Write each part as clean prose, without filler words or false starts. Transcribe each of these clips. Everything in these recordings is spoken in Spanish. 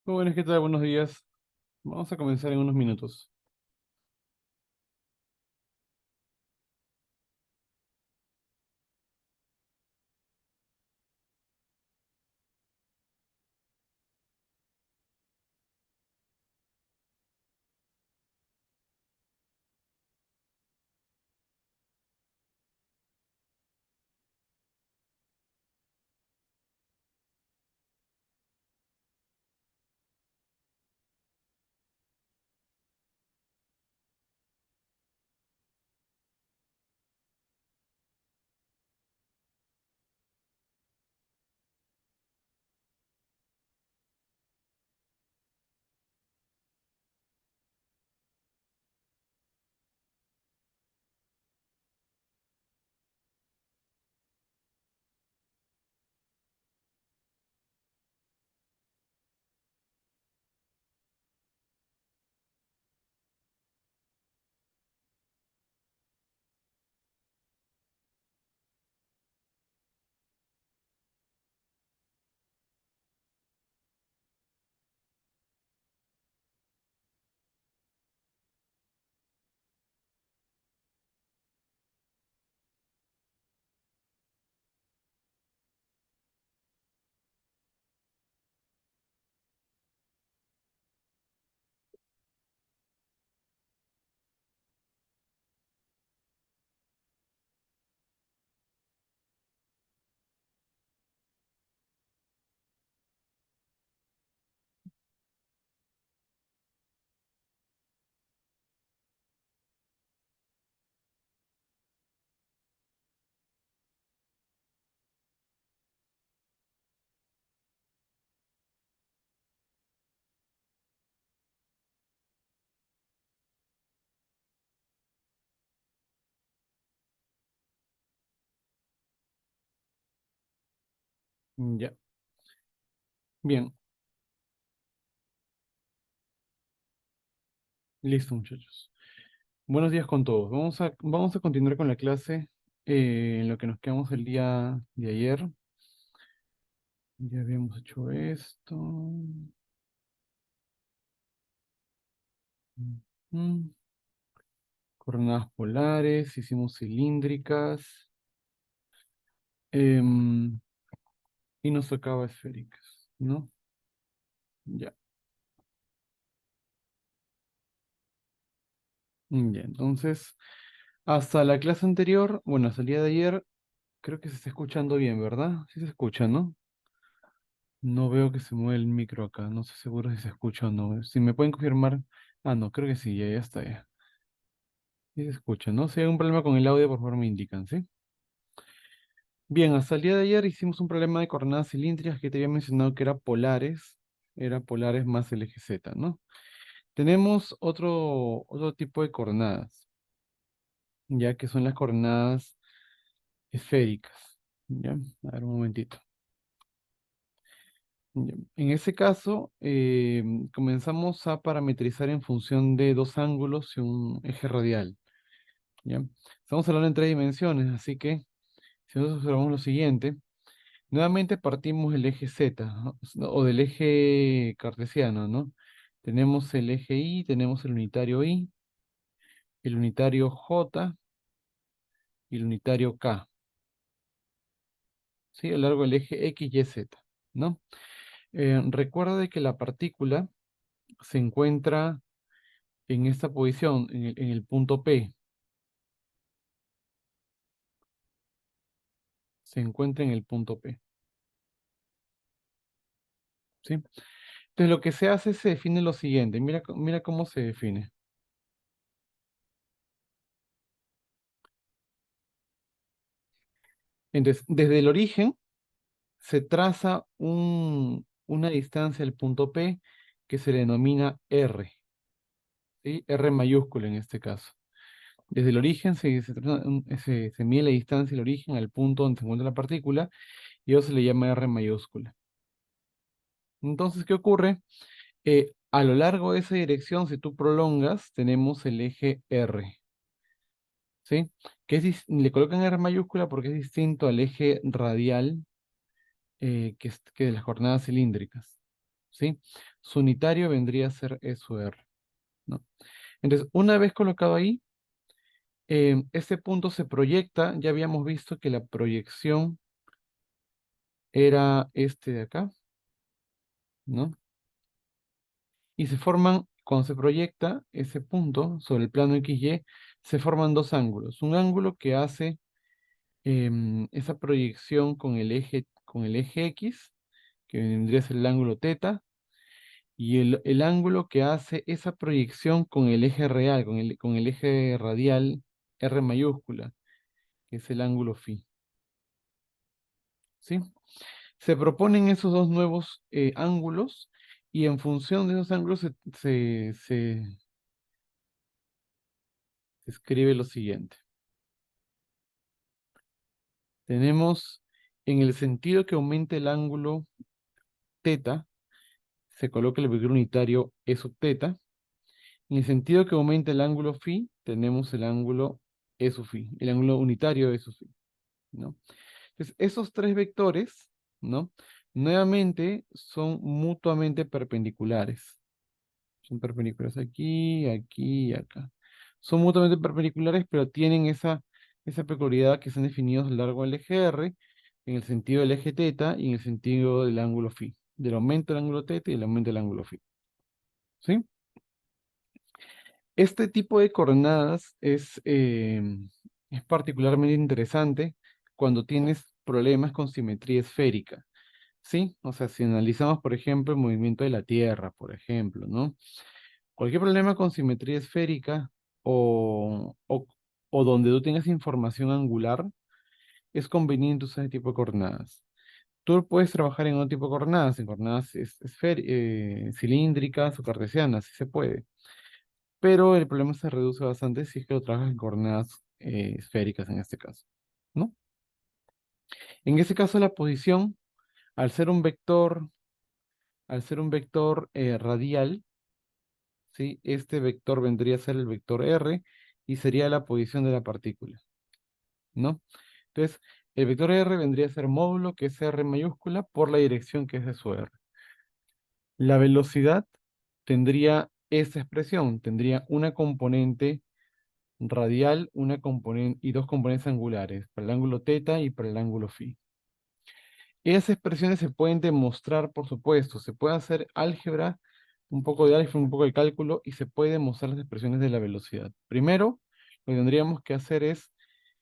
Jóvenes, ¿qué tal? Buenos días. Vamos a comenzar en unos minutos. Ya. Bien, listo, muchachos. Buenos días con todos. Vamos a continuar con la clase en lo que nos quedamos el día de ayer. Ya habíamos hecho esto. Mm, Coordenadas polares, hicimos cilíndricas em, y nos tocaba esféricas, ¿no? Ya. Ya, entonces, hasta la clase anterior, bueno, hasta el día de ayer, creo que se está escuchando bien, ¿verdad? Sí se escucha, ¿no? No veo que se mueve el micro acá, no estoy seguro si se escucha o no. Si me pueden confirmar. Ah, no, creo que sí, ya está ya. Sí se escucha, ¿no? Si hay un problema con el audio, por favor me indican, ¿sí? Bien, hasta el día de ayer hicimos un problema de coordenadas cilíndricas que te había mencionado que era polares más el eje Z, ¿no? Tenemos otro tipo de coordenadas, ya que son las coordenadas esféricas, ¿ya? A ver un momentito. Ya. En ese caso, comenzamos a parametrizar en función de dos ángulos y un eje radial. ¿Ya? Estamos hablando en tres dimensiones, así que si nosotros observamos lo siguiente, nuevamente partimos del eje Z, ¿no? O del eje cartesiano, ¿no? Tenemos el eje Y, tenemos el unitario Y, el unitario J y el unitario K, ¿sí? A lo largo del eje X, Y, Z, ¿no? Recuerda de que la partícula se encuentra en esta posición, en el punto P, se encuentra en el punto P, ¿sí? Entonces lo que se hace se define lo siguiente, mira, mira cómo se define. Entonces, desde el origen se traza una distancia del punto P que se le denomina R, ¿sí? R mayúscula en este caso. Desde el origen se mide la distancia del origen al punto donde se encuentra la partícula y eso se le llama R mayúscula. Entonces, ¿qué ocurre? A lo largo de esa dirección, si tú prolongas, tenemos el eje R, ¿sí? Le colocan R mayúscula porque es distinto al eje radial que de las coordenadas cilíndricas, ¿sí? su unitario vendría a ser E sub R, ¿no? Entonces, una vez colocado ahí, este punto se proyecta. Ya habíamos visto que la proyección era este de acá, ¿no? Y se forman, cuando se proyecta ese punto sobre el plano XY, se forman dos ángulos. Un ángulo que hace esa proyección con el eje X, que vendría a ser el ángulo teta, y el ángulo que hace esa proyección con el eje real, con el eje radial R mayúscula, que es el ángulo phi, ¿sí? Se proponen esos dos nuevos ángulos y en función de esos ángulos se escribe lo siguiente. Tenemos en el sentido que aumente el ángulo teta, se coloca el vector unitario E sub teta. En el sentido que aumenta el ángulo phi, tenemos el ángulo E sub phi, el ángulo unitario E sub phi, ¿no? Entonces, esos tres vectores, ¿no? Nuevamente son mutuamente perpendiculares. Son perpendiculares aquí, aquí y acá. Son mutuamente perpendiculares, pero tienen esa peculiaridad que están definidos a lo largo del eje R, en el sentido del eje teta y en el sentido del ángulo phi, del aumento del ángulo teta y del aumento del ángulo phi. ¿Sí? Este tipo de coordenadas es particularmente interesante cuando tienes problemas con simetría esférica, ¿sí? O sea, si analizamos, por ejemplo, el movimiento de la Tierra, por ejemplo, ¿no? Cualquier problema con simetría esférica o, o, o donde tú tengas información angular, es conveniente usar este tipo de coordenadas. Tú puedes trabajar en otro tipo de coordenadas, en coordenadas cilíndricas o cartesianas, si se puede. Pero el problema se reduce bastante si es que lo trabajas en coordenadas esféricas en este caso, ¿no? En este caso la posición, al ser un vector, radial, ¿sí? Este vector vendría a ser el vector R y sería la posición de la partícula, ¿no? Entonces, el vector R vendría a ser módulo, que es R mayúscula, por la dirección que es de su R. La velocidad tendría esa expresión, tendría una componente radial, una componente y dos componentes angulares, para el ángulo teta y para el ángulo phi. Esas expresiones se pueden demostrar, por supuesto, se puede hacer álgebra, un poco de álgebra, un poco de cálculo, y se puede demostrar las expresiones de la velocidad. Primero, lo que tendríamos que hacer es,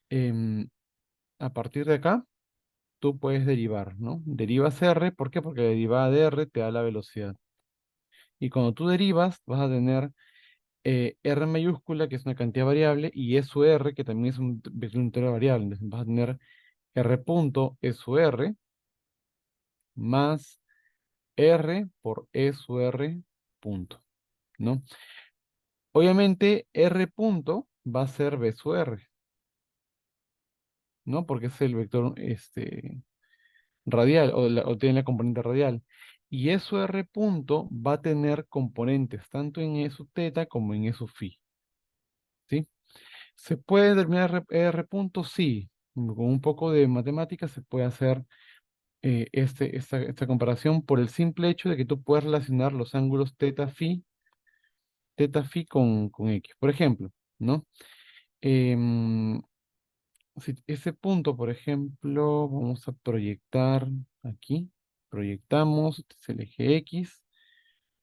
em, a partir de acá, tú puedes derivar, ¿no? Derivas R, ¿por qué? Porque la derivada de R te da la velocidad. Y cuando tú derivas, vas a tener R mayúscula, que es una cantidad variable, y E su R, que también es un vector entero variable. Entonces vas a tener R punto E su R más R por E su R punto, ¿no? Obviamente R punto va a ser B su R, ¿no? Porque es el vector radial, o tiene la componente radial. Y E su R punto va a tener componentes tanto en E sub teta como en E sub phi, ¿sí? ¿Se puede determinar R punto? Sí. Con un poco de matemáticas se puede hacer esta comparación por el simple hecho de que tú puedes relacionar los ángulos teta phi con X. Por ejemplo, ¿no? Em, si ese punto, por ejemplo, vamos a proyectar aquí. Proyectamos, este es el eje X.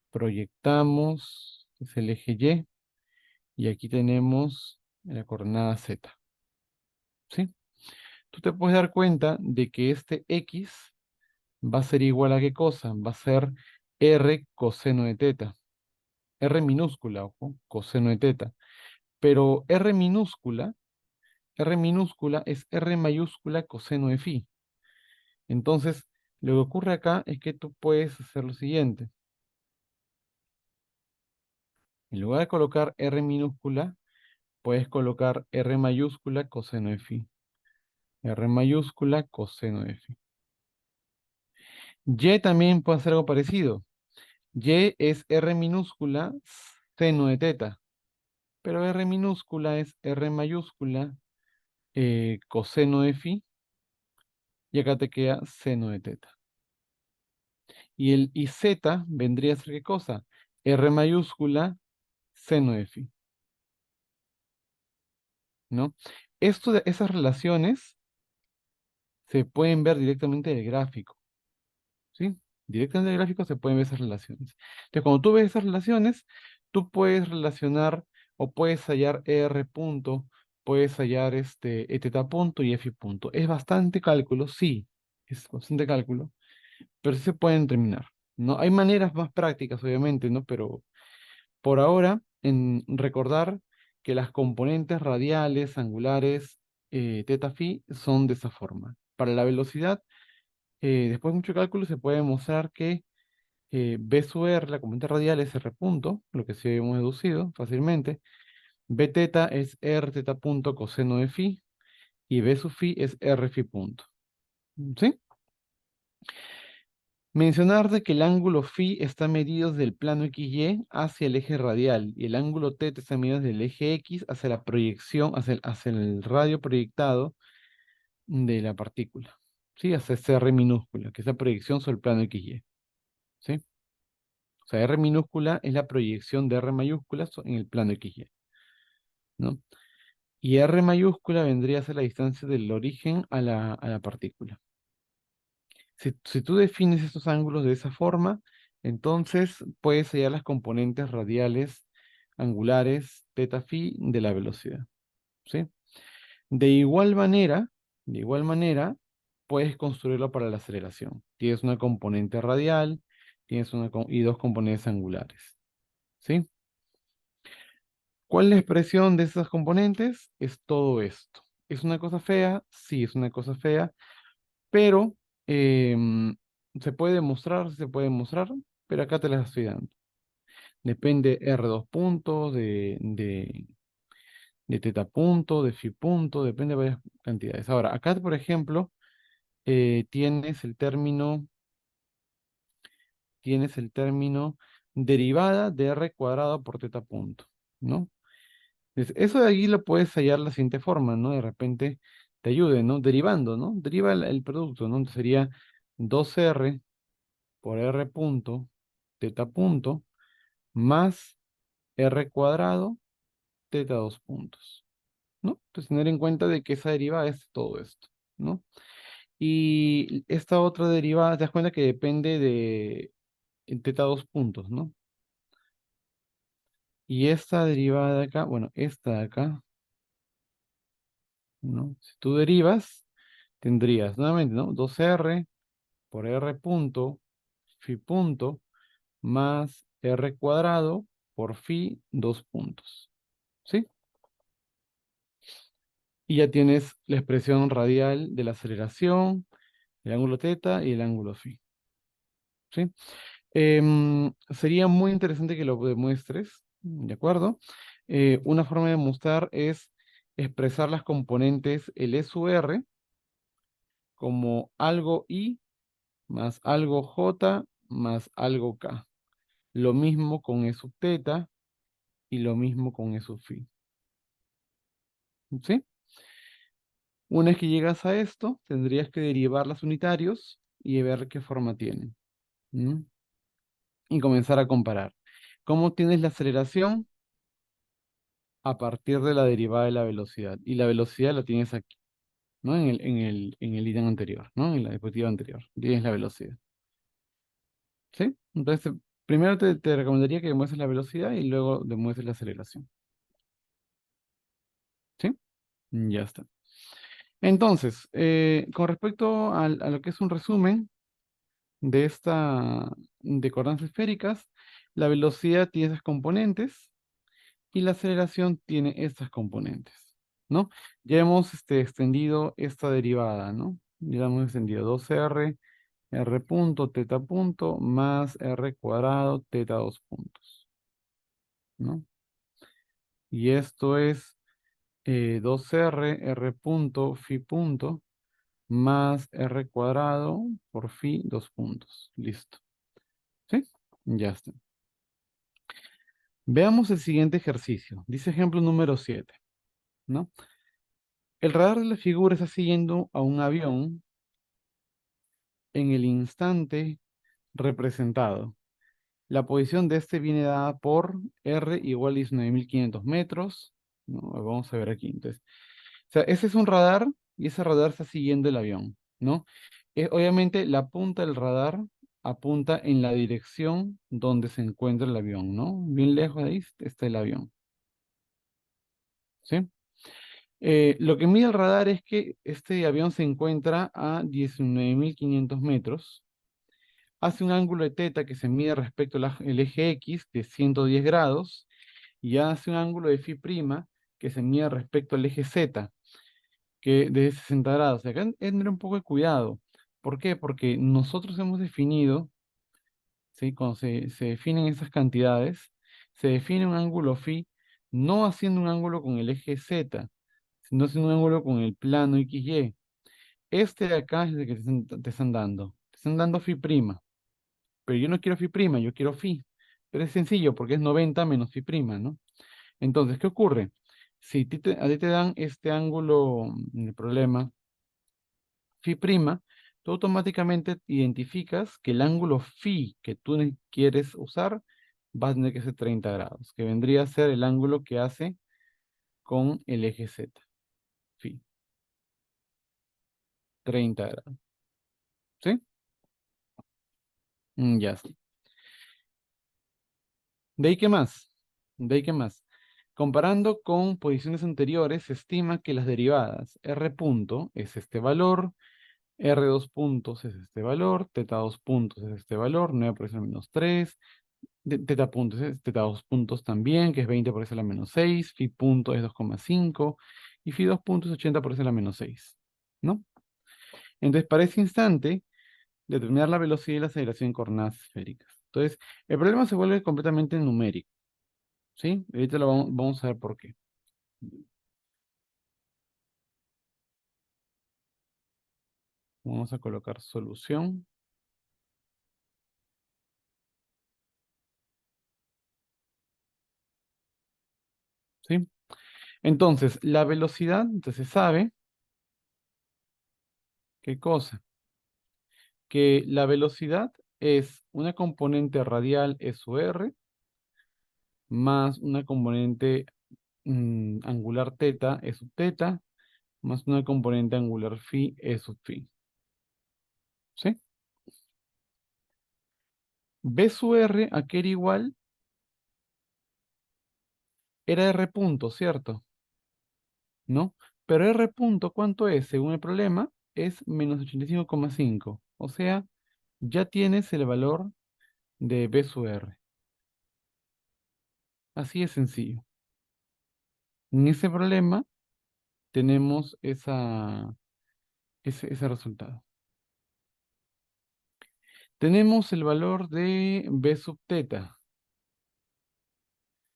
Proyectamos, este es el eje Y. Y aquí tenemos la coordenada Z. ¿Sí? Tú te puedes dar cuenta de que este X va a ser igual a ¿qué cosa? Va a ser R coseno de teta. R minúscula, ojo, coseno de teta. Pero R minúscula es R mayúscula coseno de phi. Entonces, lo que ocurre acá es que tú puedes hacer lo siguiente. En lugar de colocar R minúscula, puedes colocar R mayúscula coseno de phi. R mayúscula coseno de phi. Y también puede hacer algo parecido. Y es R minúscula seno de teta. Pero R minúscula es R mayúscula coseno de phi. Y acá te queda seno de teta. Y Z vendría a ser ¿qué cosa? R mayúscula seno de phi, ¿no? Esas relaciones se pueden ver directamente del gráfico, ¿sí? Directamente del gráfico se pueden ver esas relaciones. Entonces, cuando tú ves esas relaciones, tú puedes relacionar o puedes hallar R punto, puedes hallar θ punto y F punto. Es bastante cálculo, sí, es bastante cálculo, pero sí se pueden terminar, ¿no? Hay maneras más prácticas, obviamente, ¿no? Pero por ahora, en recordar que las componentes radiales, angulares, θ phi son de esa forma. Para la velocidad, después de mucho cálculo, se puede demostrar que B sub R, la componente radial, es R punto, lo que sí hemos deducido fácilmente. B teta es R teta punto coseno de phi y B sub phi es R phi punto. ¿Sí? Mencionar de que el ángulo phi está medido desde el plano XY hacia el eje radial y el ángulo θ está medido desde el eje X hacia la proyección, hacia el radio proyectado de la partícula. ¿Sí? Hacia ese R minúscula, que es la proyección sobre el plano XY. ¿Sí? O sea, R minúscula es la proyección de R mayúscula en el plano XY, ¿no? Y R mayúscula vendría a ser la distancia del origen a la partícula. Si tú defines estos ángulos de esa forma, entonces puedes hallar las componentes radiales, angulares, teta phi de la velocidad, ¿sí? De igual manera, de igual manera, puedes construirlo para la aceleración. Tienes una componente radial, y dos componentes angulares, ¿sí? ¿Cuál es la expresión de esas componentes? Es todo esto. ¿Es una cosa fea? Sí, es una cosa fea, pero em, se puede demostrar, pero acá te las estoy dando. Depende R2 puntos, de teta punto, de phi punto, depende de varias cantidades. Ahora, acá, por ejemplo, tienes el término derivada de R cuadrado por teta punto, ¿no? Eso de ahí lo puedes hallar la siguiente forma, ¿no? De repente te ayude, ¿no? Derivando, ¿no? Deriva el producto, ¿no? Entonces sería 2R por R punto, teta punto, más R cuadrado, teta 2 puntos, ¿no? Entonces tener en cuenta de que esa derivada es todo esto, ¿no? Y esta otra derivada, te das cuenta que depende de teta 2 puntos, ¿no? Y esta derivada de acá, bueno, esta de acá, ¿no? Si tú derivas, tendrías nuevamente, ¿no? 2R por R punto, phi punto, más R cuadrado por phi 2 puntos. ¿Sí? Y ya tienes la expresión radial de la aceleración, el ángulo θ y el ángulo phi. ¿Sí? Sería muy interesante que lo demuestres, ¿de acuerdo? Una forma de demostrar es expresar las componentes L sub R como algo I más algo J más algo K. Lo mismo con E sub θ y lo mismo con E sub phi. ¿Sí? Una vez que llegas a esto, tendrías que derivar los unitarios y ver qué forma tienen. ¿Mm? Y comenzar a comparar. ¿Cómo tienes la aceleración? A partir de la derivada de la velocidad. Y la velocidad la tienes aquí, ¿no? En el ítem anterior, ¿no? En la diapositiva anterior. Tienes la velocidad. ¿Sí? Entonces, primero te recomendaría que demuestres la velocidad y luego demuestres la aceleración. ¿Sí? Ya está. Entonces, con respecto a lo que es un resumen de coordenadas esféricas, la velocidad tiene esas componentes y la aceleración tiene estas componentes, ¿no? Ya hemos extendido esta derivada, ¿no? Ya hemos extendido 2R, R punto, teta punto, más R cuadrado, teta 2 puntos, ¿no? Y esto es 2R, R punto, phi punto, más R cuadrado por phi 2 puntos. Listo. ¿Sí? Ya está. Veamos el siguiente ejercicio. Dice ejemplo número 7, ¿no? El radar de la figura está siguiendo a un avión en el instante representado. La posición de este viene dada por R igual a 19.500 metros. ¿No? Vamos a ver aquí. Entonces, o sea, ese es un radar y ese radar está siguiendo el avión, ¿no? Obviamente la punta del radar apunta en la dirección donde se encuentra el avión, ¿no? Bien lejos de ahí está el avión, ¿sí? Lo que mide el radar es que este avión se encuentra a 19.500 metros, hace un ángulo de teta que se mide respecto al eje X de 110 grados y hace un ángulo de phi prima que se mide respecto al eje Z que de 60 grados. Acá hay que tener un poco de cuidado. ¿Por qué? Porque nosotros hemos definido, ¿sí? Cuando se definen esas cantidades, se define un ángulo phi no haciendo un ángulo con el eje Z, sino haciendo un ángulo con el plano XY. Este de acá es el que te están dando. Te están dando phi prima. Pero yo no quiero phi prima, yo quiero phi. Pero es sencillo porque es 90 menos phi prima, ¿no? Entonces, ¿qué ocurre? Si a ti te dan este ángulo, el problema, phi prima, tú automáticamente identificas que el ángulo phi que tú quieres usar va a tener que ser 30 grados, que vendría a ser el ángulo que hace con el eje Z. Phi, 30 grados. ¿Sí? Ya sí. ¿De ahí qué más? ¿De ahí qué más? Comparando con posiciones anteriores, se estima que las derivadas R punto es este valor, R dos puntos es este valor, teta dos puntos es este valor, 9 por eso menos 3, teta puntos es teta dos puntos también, que es 20 por eso la menos 6, phi punto es 2,5 y phi dos puntos es 80 por eso la menos 6, ¿no? Entonces, para ese instante, determinar la velocidad y la aceleración en coordenadas esféricas. Entonces, el problema se vuelve completamente numérico. ¿Sí? Ahorita vamos a ver por qué. Vamos a colocar solución. ¿Sí? Entonces, la velocidad, entonces se sabe, ¿qué cosa? Que la velocidad es una componente radial S sub R más una componente angular teta E sub teta más una componente angular phi E sub phi. ¿Sí? B sub R, ¿a qué era igual? Era R punto, ¿cierto? ¿No? Pero R punto, ¿cuánto es? Según el problema, es menos 85,5. O sea, ya tienes el valor de B sub R. Así de sencillo. En ese problema tenemos ese resultado. Tenemos el valor de B sub teta.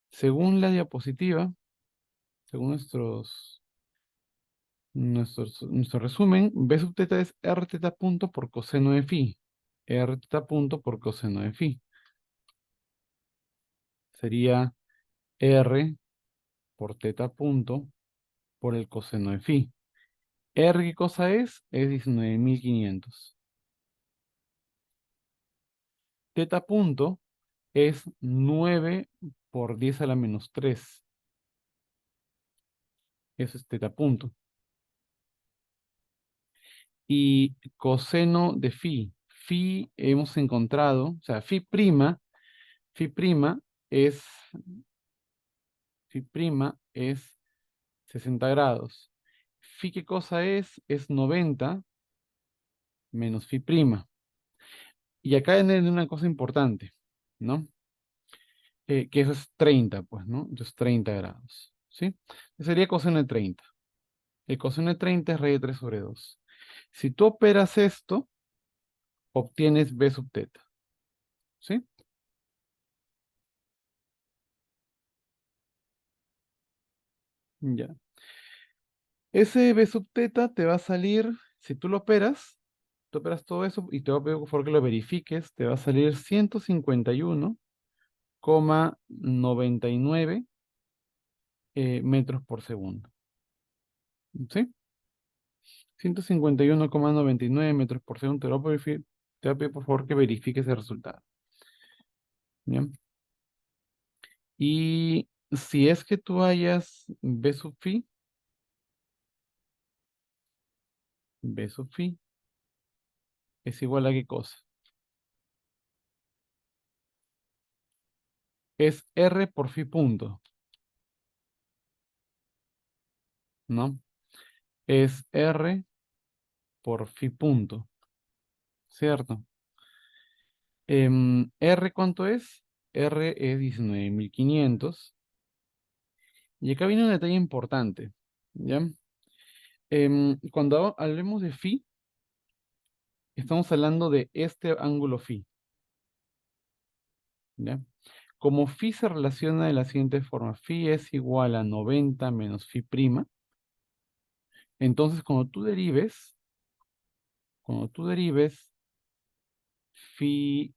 Según la diapositiva, según nuestro resumen, B sub teta es R teta punto por coseno de phi. R teta punto por coseno de phi. Sería R por teta punto por el coseno de phi. R, ¿qué cosa es? Es 19.500. Teta punto es 9 por 10 a la menos 3. Eso es teta punto. Y coseno de phi. Phi hemos encontrado, o sea, phi prima es, phi prima es 60 grados. Phi, ¿qué cosa es? Es 90 menos phi prima. Y acá viene una cosa importante, ¿no? Que eso es 30 pues, ¿no? Entonces 30 grados, ¿sí? Sería coseno de 30. El coseno de 30 es raíz de 3 sobre 2. Si tú operas esto, obtienes b sub teta, ¿sí? Ya. Ese b sub teta te va a salir, si tú operas todo eso y te voy a pedir por favor que lo verifiques, te va a salir 151,99 metros por segundo, ¿sí? 151,99 metros por segundo, te lo voy a Te voy a pedir por favor que verifiques el resultado. ¿Bien? Y si es que tú hayas B sub phi, B sub phi es igual a qué cosa? Es R por phi punto, ¿no? Es R por phi punto, ¿cierto? ¿R cuánto es? R es 19.500. Y acá viene un detalle importante, ¿ya? Cuando hablemos de phi, estamos hablando de este ángulo phi, ¿ya? Como phi se relaciona de la siguiente forma, phi es igual a 90 menos phi prima, entonces cuando tú derives phi,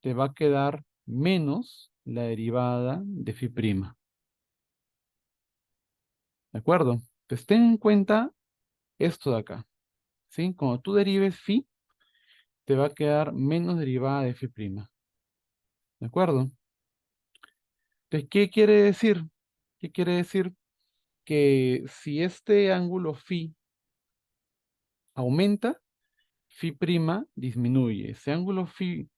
te va a quedar menos la derivada de phi prima, ¿de acuerdo? Pues ten en cuenta esto de acá, ¿sí? Cuando tú derives phi, te va a quedar menos derivada de phi prima, ¿de acuerdo? Entonces, ¿qué quiere decir? ¿Qué quiere decir? Que si este ángulo phi aumenta, phi prima disminuye. Ese ángulo phi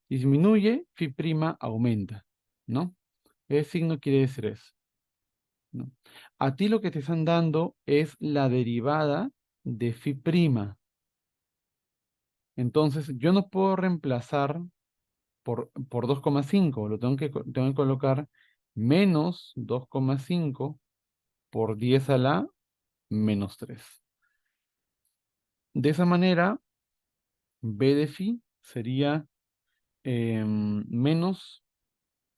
disminuye, phi prima aumenta, ¿no? Ese signo quiere decir eso, ¿no? A ti lo que te están dando es la derivada de phi prima. Entonces, yo no puedo reemplazar por 2,5. Tengo que colocar menos 2,5 por 10 a la menos 3. De esa manera, B de phi sería menos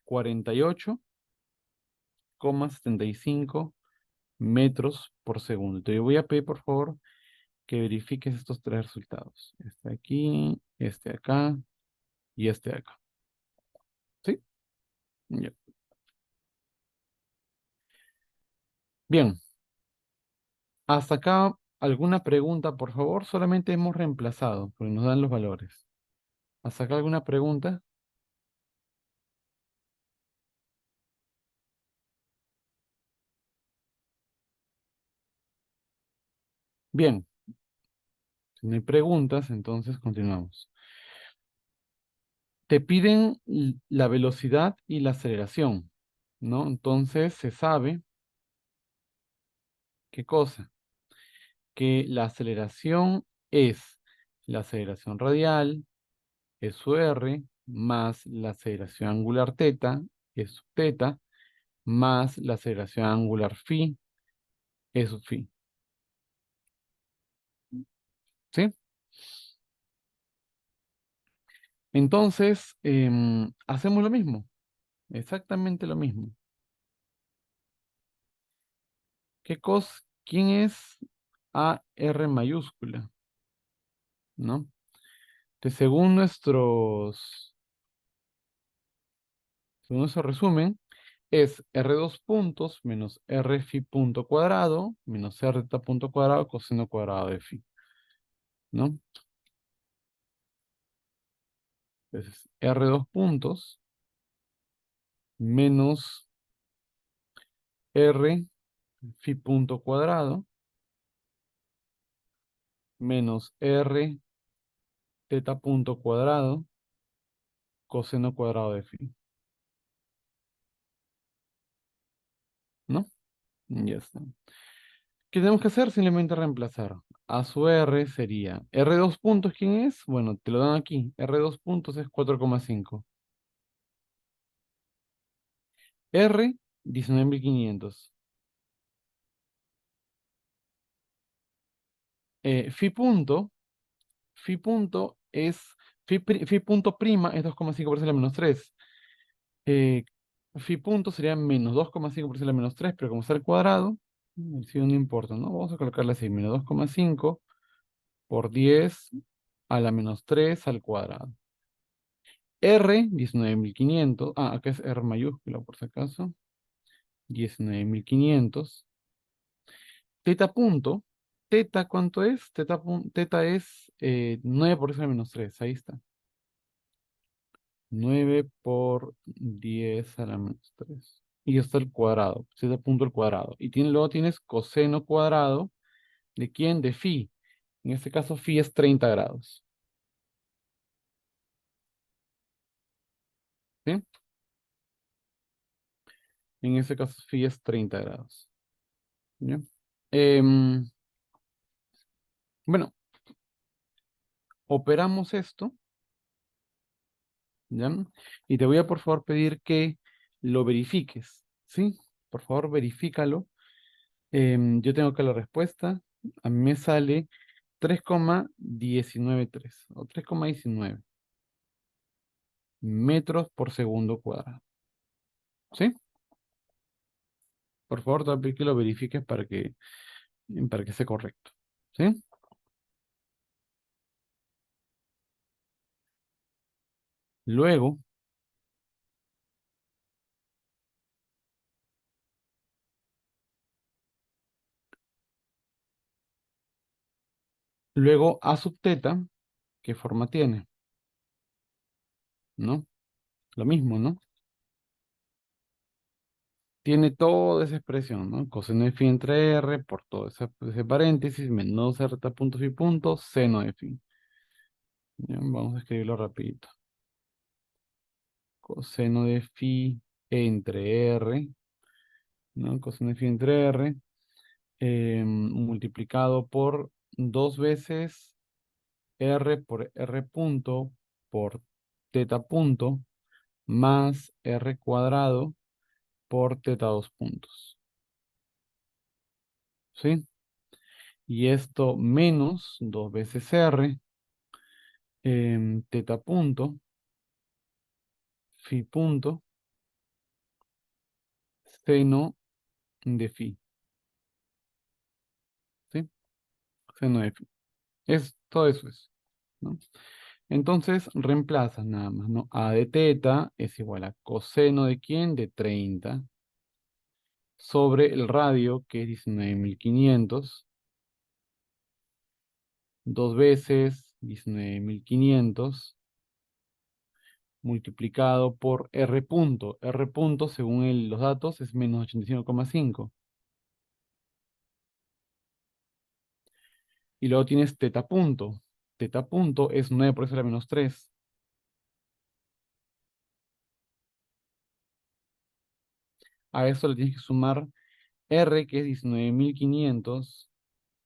48,75 metros por segundo. Entonces, yo voy a pedir, por favor, que verifiques estos tres resultados. Este aquí, este acá y este acá. ¿Sí? Ya. Bien. Hasta acá, ¿alguna pregunta, por favor? Solamente hemos reemplazado, porque nos dan los valores. ¿Hasta acá alguna pregunta? Bien. Si no hay preguntas, entonces continuamos. Te piden la velocidad y la aceleración, ¿no? Entonces se sabe, ¿qué cosa? Que la aceleración es la aceleración radial, es su r, más la aceleración angular teta, es su teta, más la aceleración angular phi, es su phi. ¿Sí? Entonces, hacemos lo mismo, exactamente lo mismo. ¿Qué cosa? ¿Quién es AR mayúscula? ¿No? Entonces, según nuestro resumen, es R2 puntos menos R phi punto cuadrado menos R teta punto cuadrado coseno cuadrado de phi, ¿no? Entonces, R2 puntos menos R phi punto cuadrado menos R teta punto cuadrado coseno cuadrado de phi, ¿no? Ya está. ¿Qué tenemos que hacer? Simplemente reemplazar. A su R sería R2 puntos, ¿quién es? Bueno, te lo dan aquí. R2 puntos es 4,5. R, 19.500. Phi punto, phi punto es, phi punto prima es 2,5 por 10 a la menos 3. Eh, Phi punto sería menos 2,5 por 10 a la menos 3, pero como está al cuadrado, sí, no importa, ¿no? Vamos a colocarle así, menos 2,5 por 10 a la menos 3 al cuadrado. R, 19.500. Acá es R mayúscula por si acaso. 19.500. Teta punto. Teta, ¿cuánto es? Teta es 9 por 10 a la menos 3. Ahí está. 9 por 10 a la menos 3. Y está el cuadrado. Teta punto al cuadrado. Y luego tienes coseno cuadrado. ¿De quién? De phi. En este caso, phi es 30 grados. ¿Sí? En este caso, phi es 30 grados. ¿Ya? Em, bueno, operamos esto. ¿Ya? Y te voy a por favor pedir que lo verifiques. ¿Sí? Por favor, verifícalo. Yo tengo acá la respuesta. A mí me sale 3,193 o 3,19 metros por segundo cuadrado. ¿Sí? Por favor, te voy a pedir que lo verifiques para que sea correcto. ¿Sí? Luego, luego A sub teta, ¿qué forma tiene? ¿No? Lo mismo, ¿no? Tiene toda esa expresión, ¿no? Coseno de phi entre R por todo ese paréntesis, menos R punto phi punto, seno de phi. Ya, vamos a escribirlo rapidito. Coseno de phi entre R, ¿no? Coseno de phi entre R, multiplicado por dos veces R por R punto por teta punto más R cuadrado por teta dos puntos. ¿Sí? Y esto menos dos veces R, teta punto, phi punto, seno de phi. ¿Sí? Seno de phi. Todo eso es, ¿no? Entonces reemplazas nada más, ¿no? A de teta es igual a coseno de quién, de 30 sobre el radio, que es 19.500 dos veces 19.500 multiplicado por R punto. R punto, según los datos, es menos 85,5. Y luego tienes teta punto. Teta punto es 9 por eso la menos 3. A eso le tienes que sumar R, que es 19.500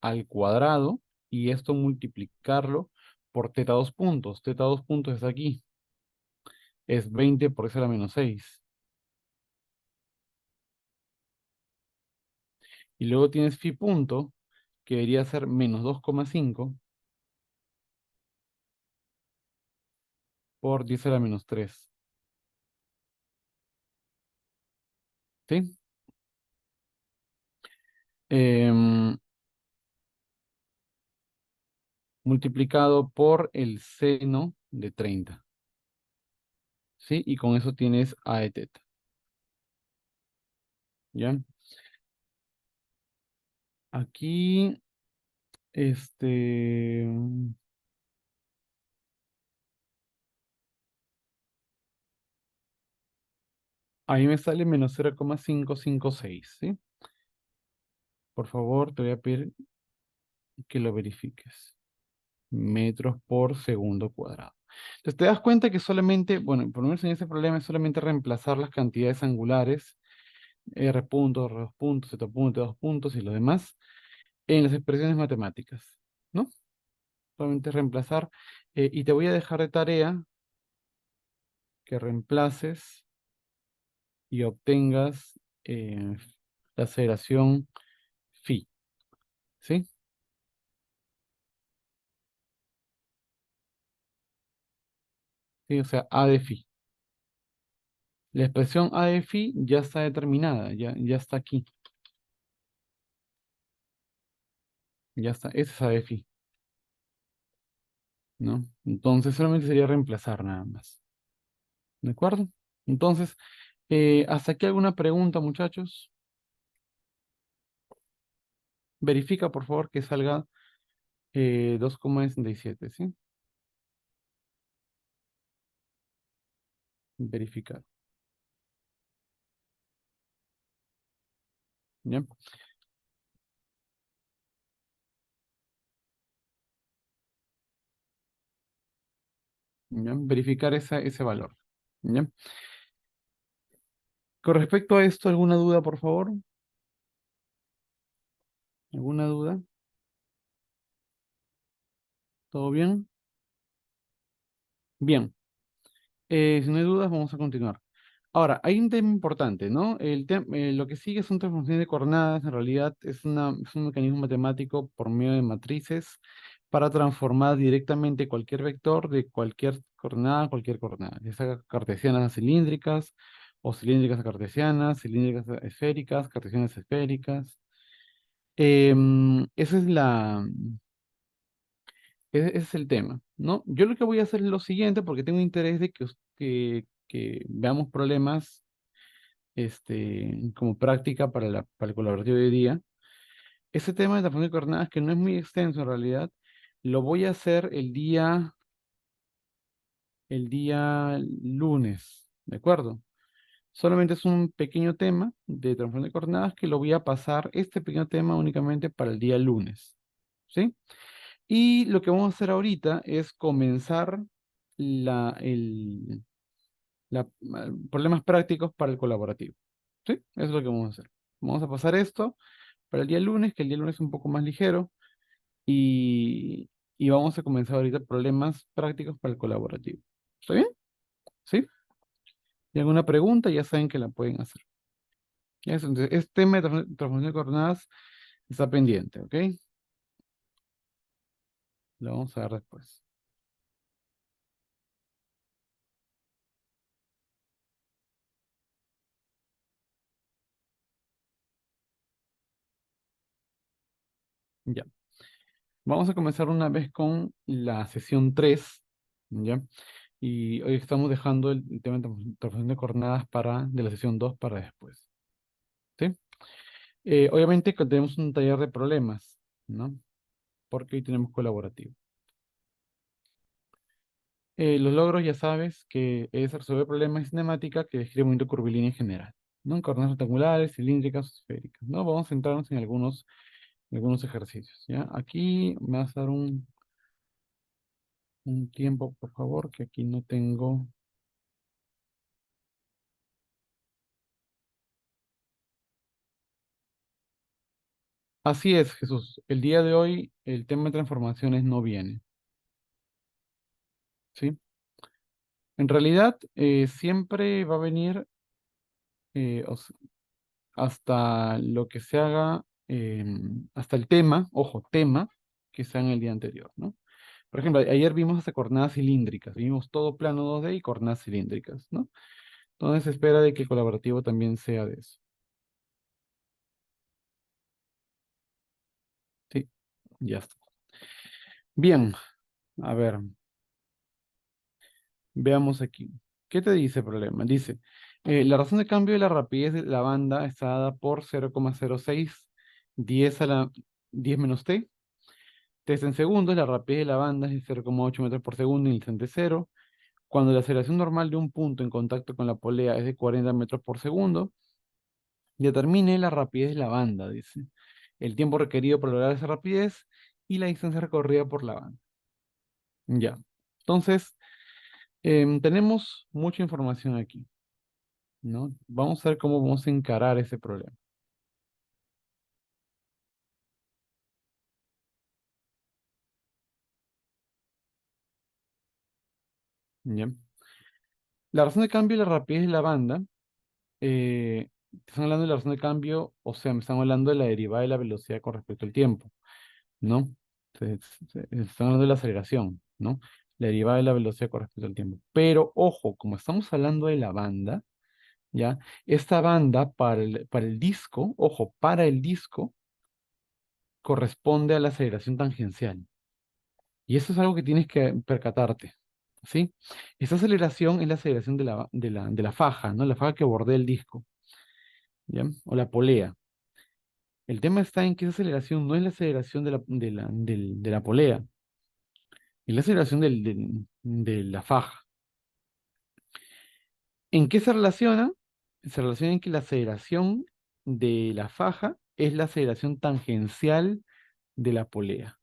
al cuadrado, y esto multiplicarlo por teta dos puntos. Teta dos puntos es aquí. Es 20 por eso la menos 6. Y luego tienes phi punto, que debería ser menos 2,5 por 10 a la menos 3. ¿Sí? Em, multiplicado por el seno de 30. ¿Sí? Y con eso tienes a de teta. ¿Ya? Aquí, este, ahí me sale menos 0,556, ¿sí? Por favor, te voy a pedir que lo verifiques. Metros por segundo cuadrado. Entonces te das cuenta que solamente, bueno, por lo menos en ese problema es solamente reemplazar las cantidades angulares, R puntos, R dos puntos, Z puntos, dos puntos y lo demás en las expresiones matemáticas, ¿no? Solamente reemplazar. Y te voy a dejar de tarea que reemplaces y obtengas la aceleración phi, ¿sí? Sí, o sea, A de phi. La expresión A de phi ya está determinada, ya está aquí, ya está, esa es A de phi, ¿no? Entonces solamente sería reemplazar nada más, ¿de acuerdo? Entonces, ¿hasta aquí alguna pregunta, muchachos? Verifica, por favor, que salga 2,67, ¿sí? Verificar. ¿Ya? ¿Ya? Verificar ese valor. ¿Ya? Con respecto a esto, ¿alguna duda, por favor? ¿Alguna duda? ¿Todo bien? Bien. Si no hay dudas, vamos a continuar. Ahora, hay un tema importante, ¿no? Lo que sigue son transformaciones de coordenadas. En realidad es un mecanismo matemático por medio de matrices para transformar directamente cualquier vector de cualquier coordenada, ya sea cartesianas a cilíndricas, o cilíndricas a cartesianas, cilíndricas a esféricas, cartesianas a esféricas. Esa es ese es el tema, ¿no? Yo lo que voy a hacer es lo siguiente, porque tengo interés de que veamos problemas como práctica para el colaborativo de hoy día. Ese tema de transformación de coordenadas, que no es muy extenso en realidad, lo voy a hacer el día lunes, ¿de acuerdo? Solamente es un pequeño tema de transformación de coordenadas que lo voy a pasar, este pequeño tema únicamente para el día lunes, ¿sí? Y lo que vamos a hacer ahorita es comenzar la, el, problemas prácticos para el colaborativo, ¿sí? Eso es lo que vamos a hacer. Vamos a pasar esto para el día lunes, que el día lunes es un poco más ligero, y, y vamos a comenzar ahorita problemas prácticos para el colaborativo. ¿Está bien? ¿Sí? ¿Y alguna pregunta? Ya saben que la pueden hacer. Entonces, este tema de transformación de coordenadas está pendiente, ¿ok? Lo vamos a ver después. Ya. Vamos a comenzar una vez con la sesión 3, ¿ya? Y hoy estamos dejando el tema de transformación de coordenadas de la sesión 2 para después, ¿sí? Obviamente que tenemos un taller de problemas, ¿no? Porque hoy tenemos colaborativo. Los logros ya sabes que es resolver problemas de cinemática que describe un movimiento curvilíneo en general, ¿no? En coordenadas rectangulares, cilíndricas o esféricas, ¿no? Vamos a centrarnos en algunos ejercicios, ¿ya? Aquí me vas a dar un tiempo, por favor, que aquí no tengo. Así es, Jesús. El día de hoy el tema de transformaciones no viene, ¿sí? En realidad, siempre va a venir hasta lo que se haga, hasta el tema, ojo, tema, que sea en el día anterior, ¿no? Por ejemplo, ayer vimos hasta coordenadas cilíndricas, vimos todo plano 2D y coordenadas cilíndricas, ¿no? Entonces se espera de que el colaborativo también sea de eso. Sí, ya está. Bien, a ver. Veamos aquí. ¿Qué te dice el problema? Dice, la razón de cambio de la rapidez de la banda está dada por 0,06 10 a la 10 menos t. Test en segundos, la rapidez de la banda es de 0,8 metros por segundo en el instante cero. Cuando la aceleración normal de un punto en contacto con la polea es de 40 metros por segundo, determine la rapidez de la banda, dice. El tiempo requerido para lograr esa rapidez y la distancia recorrida por la banda. Ya. Entonces, tenemos mucha información aquí, ¿no? Vamos a ver cómo vamos a encarar ese problema. ¿Ya? La razón de cambio y la rapidez de la banda, te están hablando de la razón de cambio, o sea, me están hablando de la derivada de la velocidad con respecto al tiempo, ¿no? Están hablando de la aceleración, ¿no? La derivada de la velocidad con respecto al tiempo. Pero ojo, como estamos hablando de la banda, ¿ya? Esta banda para el disco, ojo, para el disco, corresponde a la aceleración tangencial. Y eso es algo que tienes que percatarte, ¿sí? Esta aceleración es la aceleración de la faja, ¿no? La faja que bordea el disco, ¿ya? O la polea. El tema está en que esa aceleración no es la aceleración de la polea, es la aceleración de la faja. ¿En qué se relaciona? Se relaciona en que la aceleración de la faja es la aceleración tangencial de la polea,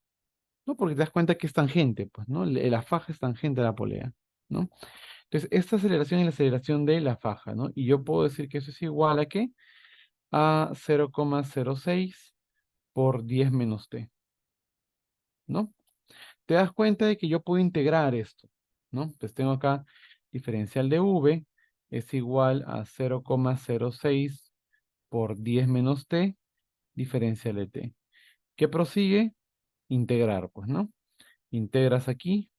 ¿no? Porque te das cuenta que es tangente, pues, ¿no? La faja es tangente a la polea, ¿no? Entonces, esta aceleración es la aceleración de la faja, ¿no? Y yo puedo decir que eso es igual a ¿qué? A 0,06 por 10 menos t, ¿no? Te das cuenta de que yo puedo integrar esto, ¿no? Pues tengo acá diferencial de v es igual a 0,06 por 10 menos t, diferencial de t. ¿Qué prosigue? Integrar, pues, ¿no? Integras aquí,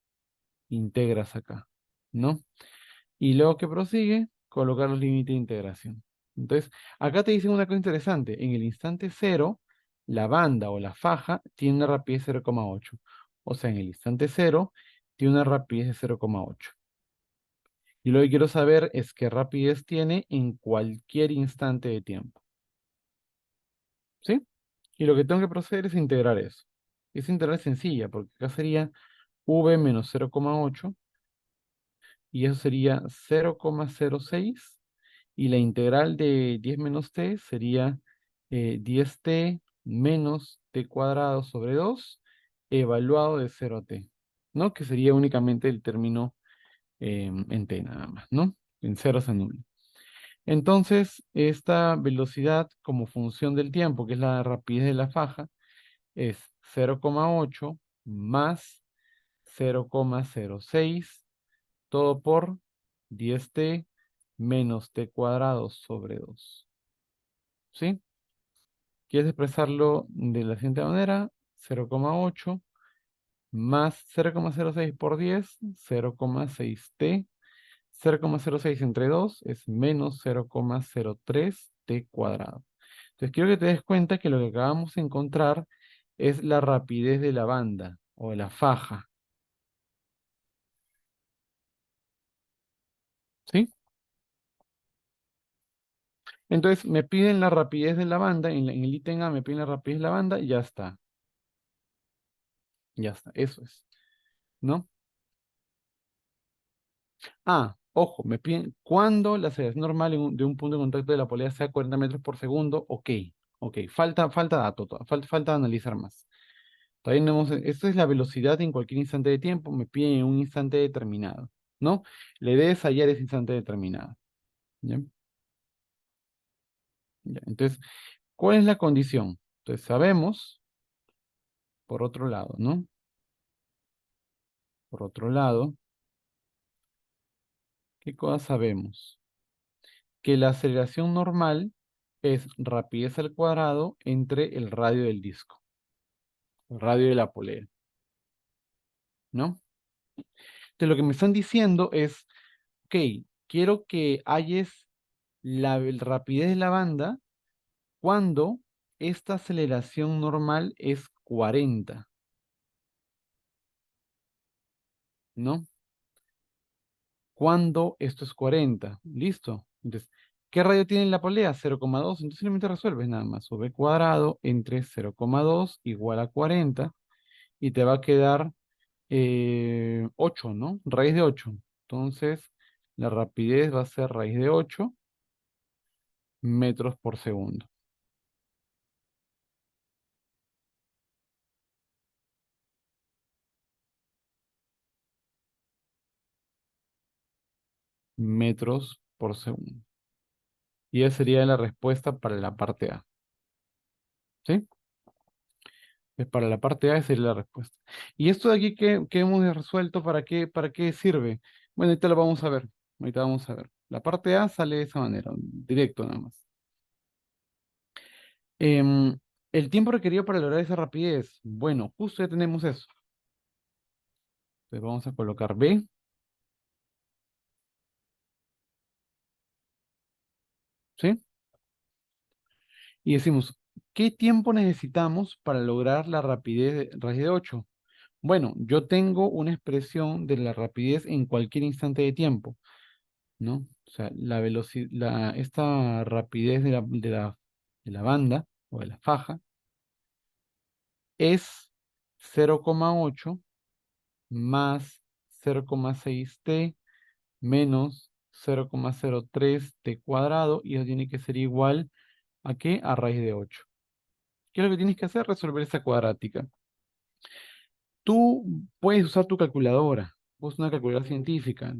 integras acá, ¿no? Y luego que prosigue, colocar los límites de integración. Entonces, acá te dicen una cosa interesante. En el instante cero, la banda o la faja tiene una rapidez de 0,8. O sea, en el instante cero, tiene una rapidez de 0,8. Y lo que quiero saber es qué rapidez tiene en cualquier instante de tiempo. ¿Sí? Y lo que tengo que proceder es integrar eso. Esa integral es sencilla, porque acá sería v menos 0,8 y eso sería 0,06 y la integral de 10 menos t sería 10t menos t cuadrado sobre 2 evaluado de 0 a t, ¿no? Que sería únicamente el término en t nada más, ¿no? En cero se anula. Entonces, esta velocidad como función del tiempo, que es la rapidez de la faja, es 0,8 más 0,06 todo por 10t menos t cuadrado sobre 2. ¿Sí? ¿Quieres expresarlo de la siguiente manera? 0,8 más 0,06 por 10, 0,6t. 0,06 entre 2 es menos 0,03 t cuadrado. Entonces quiero que te des cuenta que lo que acabamos de encontrar es la rapidez de la banda o de la faja. ¿Sí? Entonces me piden la rapidez de la banda, en el ítem A me piden la rapidez de la banda y ya está, eso es, ¿no? Ah, ojo, me piden cuando la aceleración normal de un punto de contacto de la polea sea 40 metros por segundo, ok, ok, falta dato, falta analizar más. Todavía no hemos, esta es la velocidad en cualquier instante de tiempo, me piden en un instante determinado, ¿no? La idea es hallar ese instante determinado, ¿ya? Ya, entonces, ¿cuál es la condición? Entonces, sabemos, por otro lado, ¿no? Por otro lado, ¿qué cosa sabemos? Que la aceleración normal es rapidez al cuadrado entre el radio del disco, el radio de la polea, ¿no? Entonces, lo que me están diciendo es, ok, quiero que halles la rapidez de la banda cuando esta aceleración normal es 40, ¿no? Cuando esto es 40, ¿listo? Entonces, ¿qué radio tiene la polea? 0,2, entonces simplemente resuelves nada más. V cuadrado entre 0,2 igual a 40 y te va a quedar 8, ¿no? Raíz de 8. Entonces, la rapidez va a ser raíz de 8 metros por segundo. Metros por segundo. Y esa sería la respuesta para la parte A. ¿Sí? Es para la parte A, esa sería la respuesta. ¿Y esto de aquí que hemos resuelto, para qué sirve? Bueno, ahorita lo vamos a ver. Ahorita vamos a ver. La parte A sale de esa manera, directo nada más. Em, el tiempo requerido para lograr esa rapidez. Bueno, justo ya tenemos eso. Entonces vamos a colocar B, ¿sí? Y decimos, ¿qué tiempo necesitamos para lograr la rapidez raíz de 8? Bueno, yo tengo una expresión de la rapidez en cualquier instante de tiempo, ¿no? O sea, la velocidad, esta rapidez de la banda o de la faja, es 0,8 más 0,6t menos 0,03 t cuadrado, y eso tiene que ser igual ¿a qué? A raíz de 8. ¿Qué es lo que tienes que hacer? Resolver esa cuadrática. Tú puedes usar tu calculadora, usa una calculadora científica.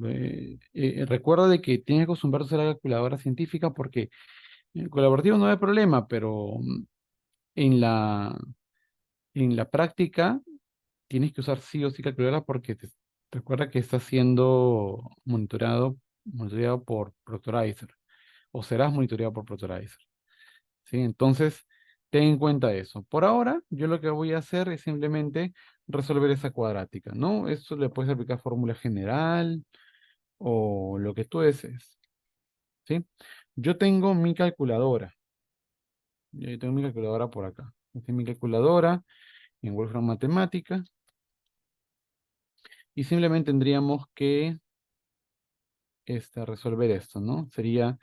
Recuerda de que tienes que acostumbrarte a usar la calculadora científica porque en el colaborativo no hay problema, pero en la práctica tienes que usar sí o sí calculadora porque recuerda que estás siendo monitoreado por Proctorizer o serás monitoreado por Proctorizer. ¿Sí? Entonces, ten en cuenta eso. Por ahora, yo lo que voy a hacer es simplemente resolver esa cuadrática, ¿no? Eso le puedes aplicar fórmula general o lo que tú desees, ¿sí? Yo tengo mi calculadora. Yo tengo mi calculadora por acá. Esta es mi calculadora en Wolfram Matemática. Y simplemente tendríamos que resolver esto, ¿no? Sería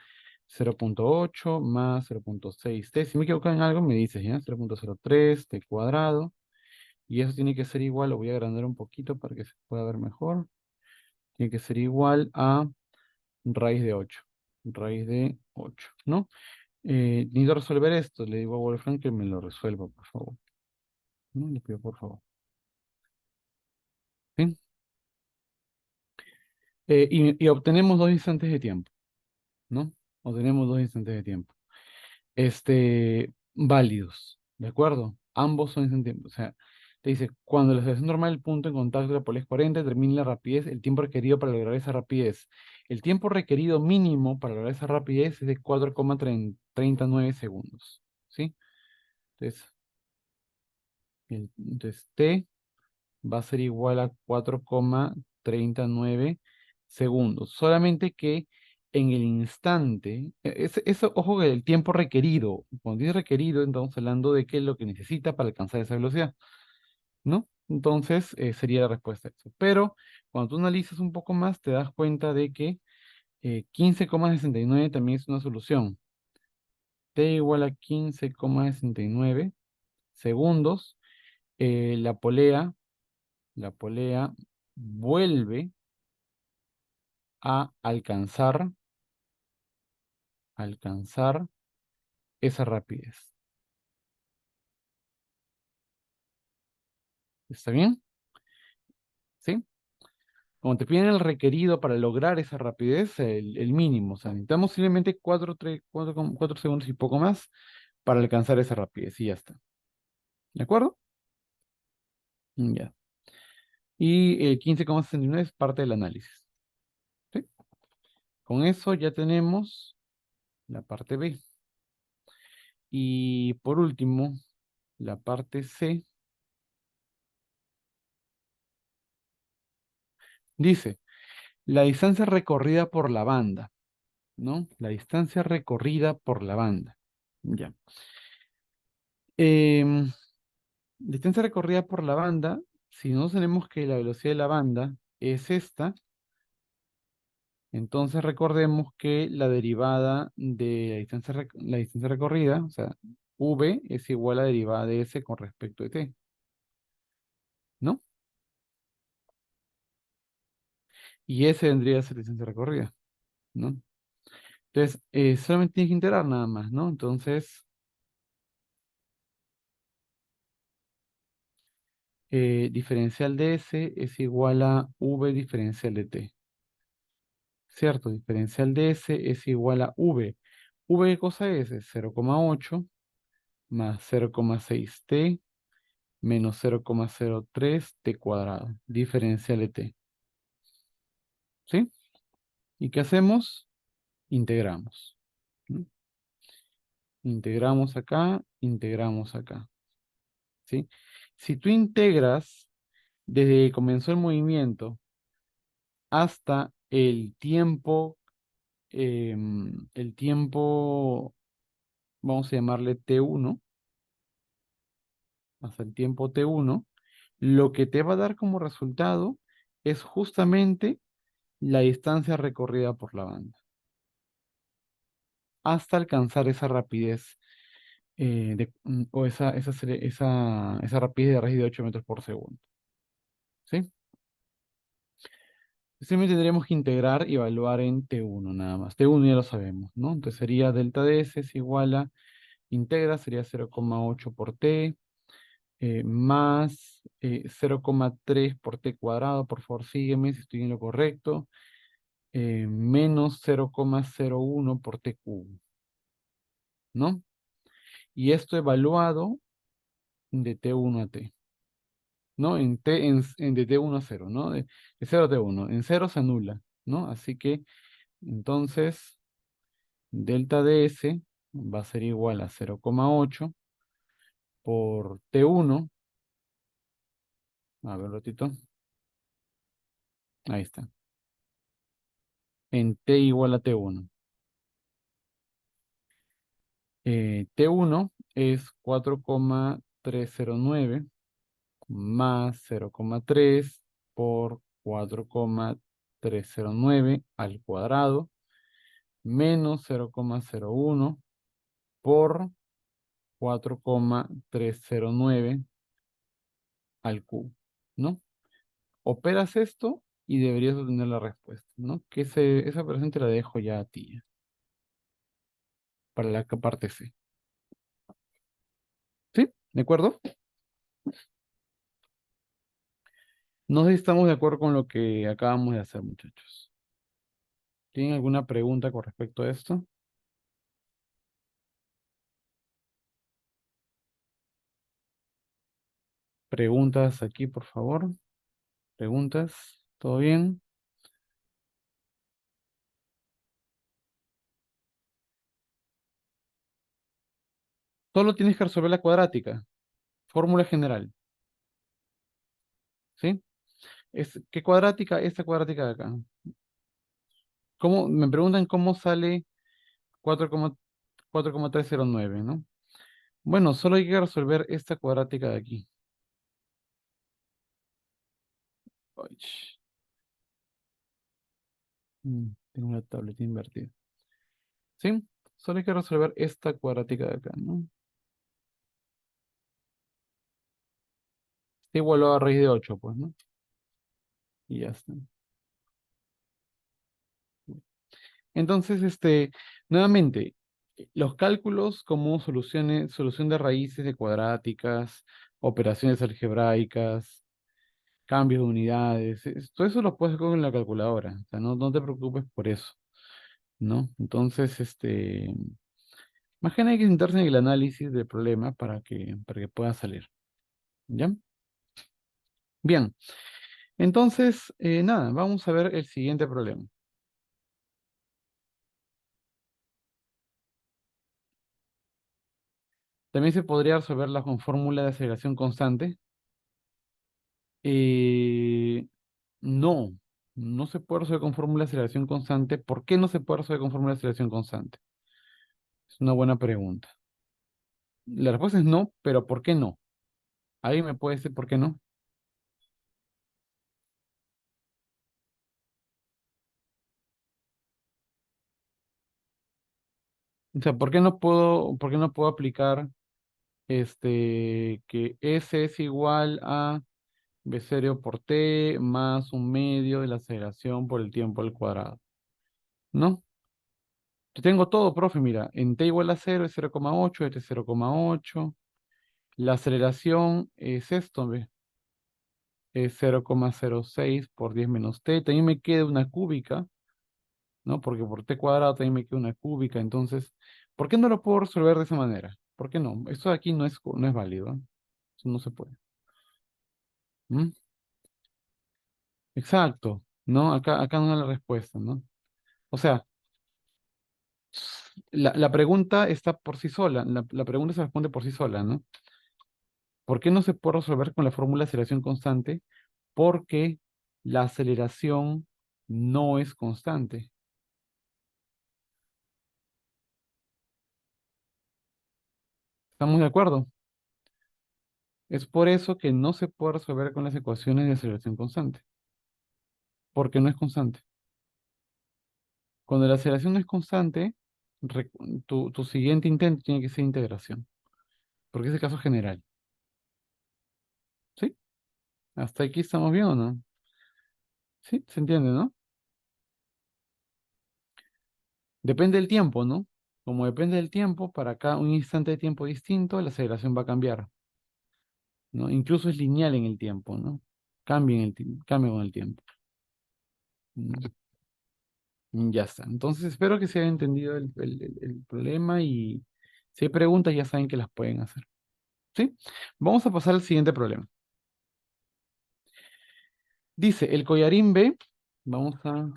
0,8 más 0,6t. Si me equivoco en algo, me dices, ¿ya? 0,03 t cuadrado. Y eso tiene que ser igual, lo voy a agrandar un poquito para que se pueda ver mejor. Tiene que ser igual a raíz de 8. Raíz de 8, ¿no? Necesito resolver esto. Le digo a Wolfram que me lo resuelva, por favor. ¿No? Le pido por favor. ¿Sí? Y obtenemos dos instantes de tiempo, ¿no? Obtenemos dos instantes de tiempo. Válidos, ¿de acuerdo? Ambos son instantáneos. O sea, te dice, cuando la aceleración normal del punto en contacto de la polea es 40, determine la rapidez, el tiempo requerido para lograr esa rapidez. El tiempo requerido mínimo para lograr esa rapidez es de 4,39 segundos, ¿sí? Entonces, entonces T va a ser igual a 4,39 segundos. Solamente que en el instante, eso, ojo que el tiempo requerido, cuando dice requerido, estamos hablando de qué es lo que necesita para alcanzar esa velocidad, ¿no? Entonces, sería la respuesta a eso. Pero cuando tú analizas un poco más, te das cuenta de que 15,69 también es una solución. T igual a 15,69 segundos. eh, la polea, la polea vuelve a alcanzar esa rapidez. ¿Está bien? ¿Sí? Como te piden el requerido para lograr esa rapidez, el mínimo. O sea, necesitamos simplemente 4 segundos y poco más para alcanzar esa rapidez y ya está. ¿De acuerdo? Ya. Y 15,69 es parte del análisis. ¿Sí? Con eso ya tenemos la parte B. Y por último, la parte C dice, la distancia recorrida por la banda, ¿no? La distancia recorrida por la banda. Ya. Em, Distancia recorrida por la banda, si no tenemos que la velocidad de la banda es esta, entonces recordemos que la derivada de la distancia recorrida, o sea, v es igual a la derivada de s con respecto de t, ¿no? Y s vendría a ser distancia recorrida, ¿no? Entonces, solamente tienes que integrar nada más, ¿no? Entonces, diferencial de s es igual a v diferencial de t, ¿cierto? Diferencial de s es igual a v. ¿V qué cosa es? 0,8 más 0,6t menos 0,03 t cuadrado, diferencial de t. ¿Sí? ¿Y qué hacemos? Integramos. ¿No? Integramos acá. ¿Sí? Si tú integras desde que comenzó el movimiento hasta el tiempo, vamos a llamarle T1, hasta el tiempo T1, lo que te va a dar como resultado es justamente la distancia recorrida por la banda, hasta alcanzar esa rapidez o esa rapidez de raíz de 8 metros por segundo. ¿Sí? Simplemente tendríamos que integrar y evaluar en T1 nada más. T1 ya lo sabemos, ¿no? Entonces sería delta de S es igual a integra, sería 0,8 por T, más 0,3 por T cuadrado. Por favor, sígueme si estoy en lo correcto. Menos 0,01 por T cubo, ¿no? Y esto evaluado de T1 a T, ¿no? De T1 a 0, ¿no? De 0 a T1. En 0 se anula, ¿no? Así que entonces delta de S va a ser igual a 0,8 por T1. A ver, un ratito. Ahí está. En T igual a T1. T1 es 4,309 más 0,3 por 4,309 al cuadrado menos 0,01 por 4,309 al cubo, ¿no? Operas esto y deberías obtener la respuesta, ¿no? Esa operación te la dejo ya a ti, para la parte C. ¿Sí? ¿De acuerdo? No sé si estamos de acuerdo con lo que acabamos de hacer, muchachos. ¿Tienen alguna pregunta con respecto a esto? Preguntas aquí, por favor. Preguntas. ¿Todo bien? Solo tienes que resolver la cuadrática. Fórmula general. ¿Sí? ¿Qué cuadrática? Esta cuadrática de acá. Me preguntan cómo sale 4,309, ¿no? Bueno, solo hay que resolver esta cuadrática de aquí. Ay, tengo una tableta invertida. ¿Sí? Solo hay que resolver esta cuadrática de acá, ¿no? Está igual a raíz de 8, pues, ¿no? Y ya está. Entonces, nuevamente, los cálculos como solución de raíces de cuadráticas, operaciones algebraicas, cambios de unidades, todo eso lo puedes hacer con la calculadora. O sea, no te preocupes por eso, ¿no? Entonces, más que nada hay que sentarse en el análisis del problema para que pueda salir. ¿Ya? Bien. Entonces, nada, vamos a ver el siguiente problema. También se podría resolverla con fórmula de aceleración constante. Eh, no, no se puede resolver con fórmula de aceleración constante. ¿Por qué no se puede resolver con fórmula de aceleración constante? Es una buena pregunta. La respuesta es no, pero ¿por qué no? ¿Alguien me puede decir por qué no? O sea, ¿por qué no puedo aplicar que S es igual a B cero por T más un medio de la aceleración por el tiempo al cuadrado? ¿No? Yo tengo todo, profe, mira, en T igual a cero es 0,8, este es 0,8. La aceleración es esto, ¿ve? Es 0,06 por 10 menos T. También me queda una cúbica, ¿no? Porque por T cuadrado también me queda una cúbica. Entonces, ¿por qué no lo puedo resolver de esa manera? ¿Por qué no? Esto de aquí no es válido, ¿eh? Eso no se puede. ¿Mm? Exacto, ¿no? Acá no es la respuesta, ¿no? O sea, la pregunta está por sí sola, la pregunta se responde por sí sola, ¿no? ¿Por qué no se puede resolver con la fórmula de aceleración constante? Porque la aceleración no es constante. ¿Estamos de acuerdo? Es por eso que no se puede resolver con las ecuaciones de aceleración constante, porque no es constante. Cuando la aceleración no es constante, re- tu siguiente intento tiene que ser integración. porque es el caso general. ¿Sí? ¿Hasta aquí estamos bien o no? Sí, se entiende, ¿no? Depende del tiempo, ¿no? Como depende del tiempo, para cada un instante de tiempo distinto, la aceleración va a cambiar, ¿no? Incluso es lineal en el tiempo, ¿no? Cambia con el tiempo. Mm, Ya está. Entonces espero que se haya entendido el problema y si hay preguntas ya saben que las pueden hacer. ¿Sí? Vamos a pasar al siguiente problema. Dice, el collarín B, vamos a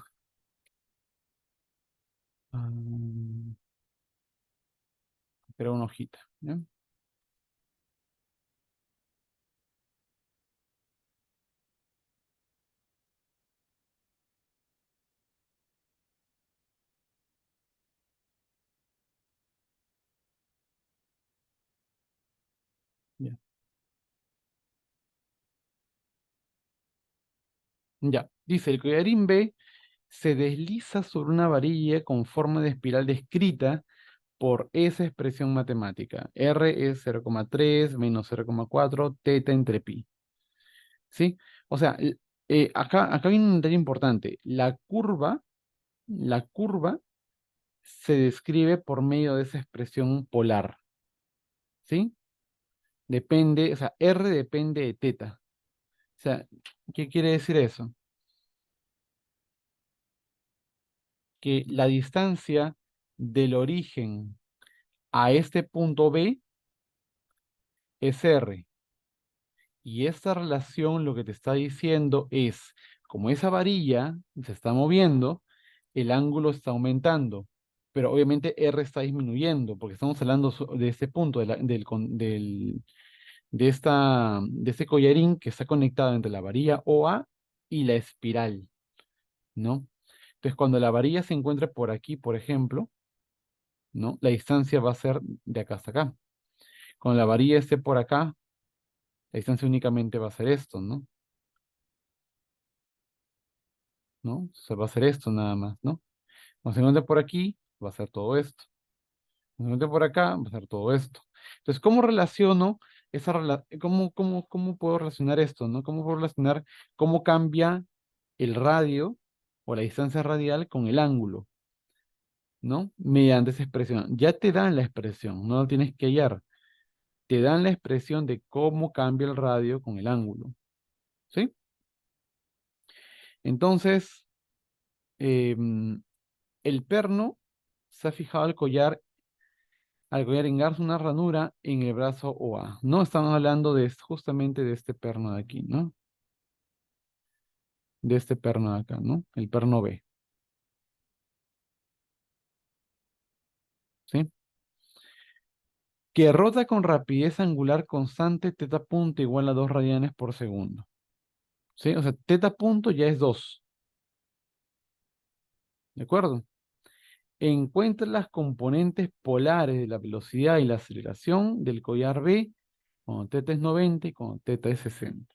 crear una hojita. ¿Ya? Ya. Ya. Dice, el collarín B se desliza sobre una varilla con forma de espiral descrita por esa expresión matemática. R es 0,3 menos 0,4 teta entre pi. ¿Sí? O sea, acá viene un detalle importante. La curva se describe por medio de esa expresión polar. ¿Sí? Depende, o sea, R depende de teta. O sea, ¿qué quiere decir eso? Que la distancia del origen a este punto B es R. Y esta relación lo que te está diciendo es, como esa varilla se está moviendo, el ángulo está aumentando, pero obviamente R está disminuyendo, porque estamos hablando de este punto, de este collarín que está conectado entre la varilla OA y la espiral, ¿no? Entonces, cuando la varilla se encuentre por aquí, por ejemplo, ¿no? La distancia va a ser de acá hasta acá. Cuando la varilla esté por acá, la distancia únicamente va a ser esto, ¿no? ¿No? Se va a hacer esto nada más, ¿no? Cuando se encuentre por aquí, va a ser todo esto. Cuando se encuentre por acá, va a ser todo esto. Entonces, ¿cómo relaciono cómo puedo relacionar esto, ¿no? ¿Cómo puedo relacionar cómo cambia el radio o la distancia radial con el ángulo, ¿no? Mediante esa expresión. Ya te dan la expresión, no lo tienes que hallar. Te dan la expresión de cómo cambia el radio con el ángulo, ¿sí? Entonces, em, el perno se ha fijado al collar engarza una ranura en el brazo OA. No estamos hablando justamente de este perno de aquí, ¿no? De este perno de acá, ¿no? El perno B, ¿sí? Que rota con rapidez angular constante, teta punto igual a 2 radianes por segundo, ¿sí? O sea, teta punto ya es 2, ¿de acuerdo? Encuentra las componentes polares de la velocidad y la aceleración del collar B cuando teta es 90 y cuando teta es 60,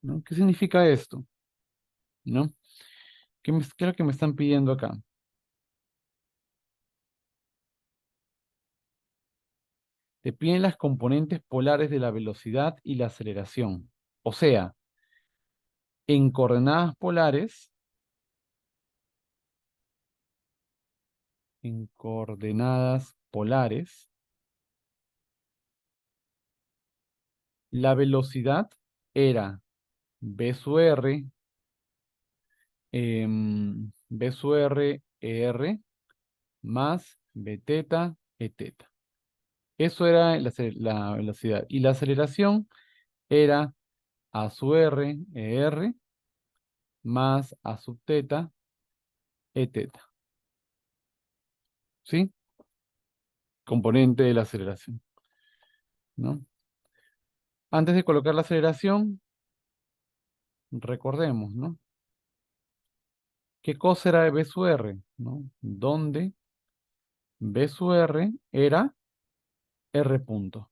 ¿no? ¿Qué significa esto? ¿No? ¿Qué es lo que me están pidiendo acá? Te piden las componentes polares de la velocidad y la aceleración. O sea, en coordenadas polares, la velocidad era v sub r, v sub r e r más b teta e teta. Eso era la velocidad. Y la aceleración era a sub r e r más a sub teta e teta. ¿Sí? Componente de la aceleración, ¿no? Antes de colocar la aceleración, recordemos, ¿no? ¿Qué cosa era V sub R? ¿No? Donde V sub R era R punto.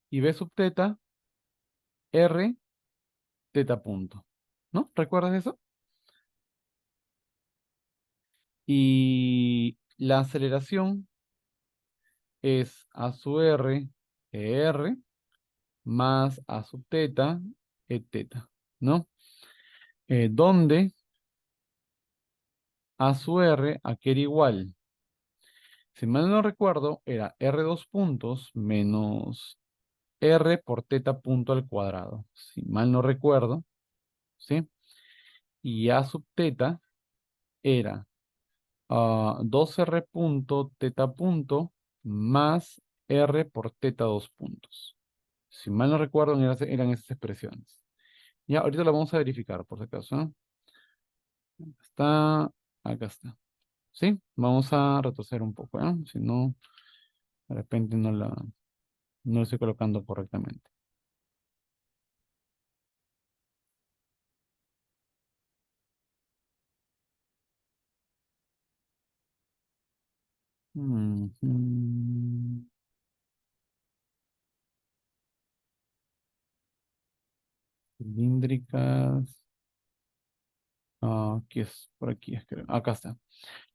Y V sub teta, R teta punto. ¿No? ¿Recuerdas eso? Y la aceleración es a sub r, r, más a sub teta, e teta, ¿no? Donde a sub r, aquí era igual. Si mal no recuerdo, era r dos puntos menos r por teta punto al cuadrado. Si mal no recuerdo, ¿sí? Y a sub teta era 2r punto teta punto más r por teta dos puntos. Si mal no recuerdo, eran esas expresiones. Ya, ahorita lo vamos a verificar, por si acaso, ¿no? Está, acá está. ¿Sí? Vamos a retroceder un poco, ¿eh? Si no, de repente no lo estoy colocando correctamente. Ujú. Cilíndricas. Aquí es, por aquí es, creo. Acá está.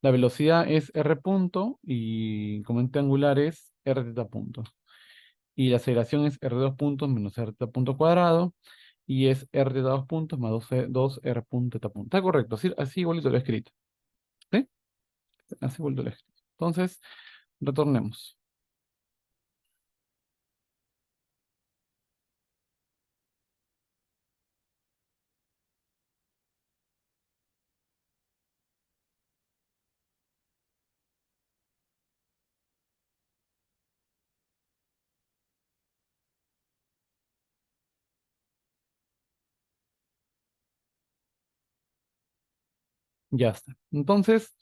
La velocidad es r punto y componente angular es r teta punto. Y la aceleración es r dos puntos menos r teta punto cuadrado. Y es r teta dos puntos más dos r punto teta punto. Está correcto, así igualito lo he escrito. ¿Sí? Así igualito lo he escrito. Entonces, retornemos. Ya está. Entonces,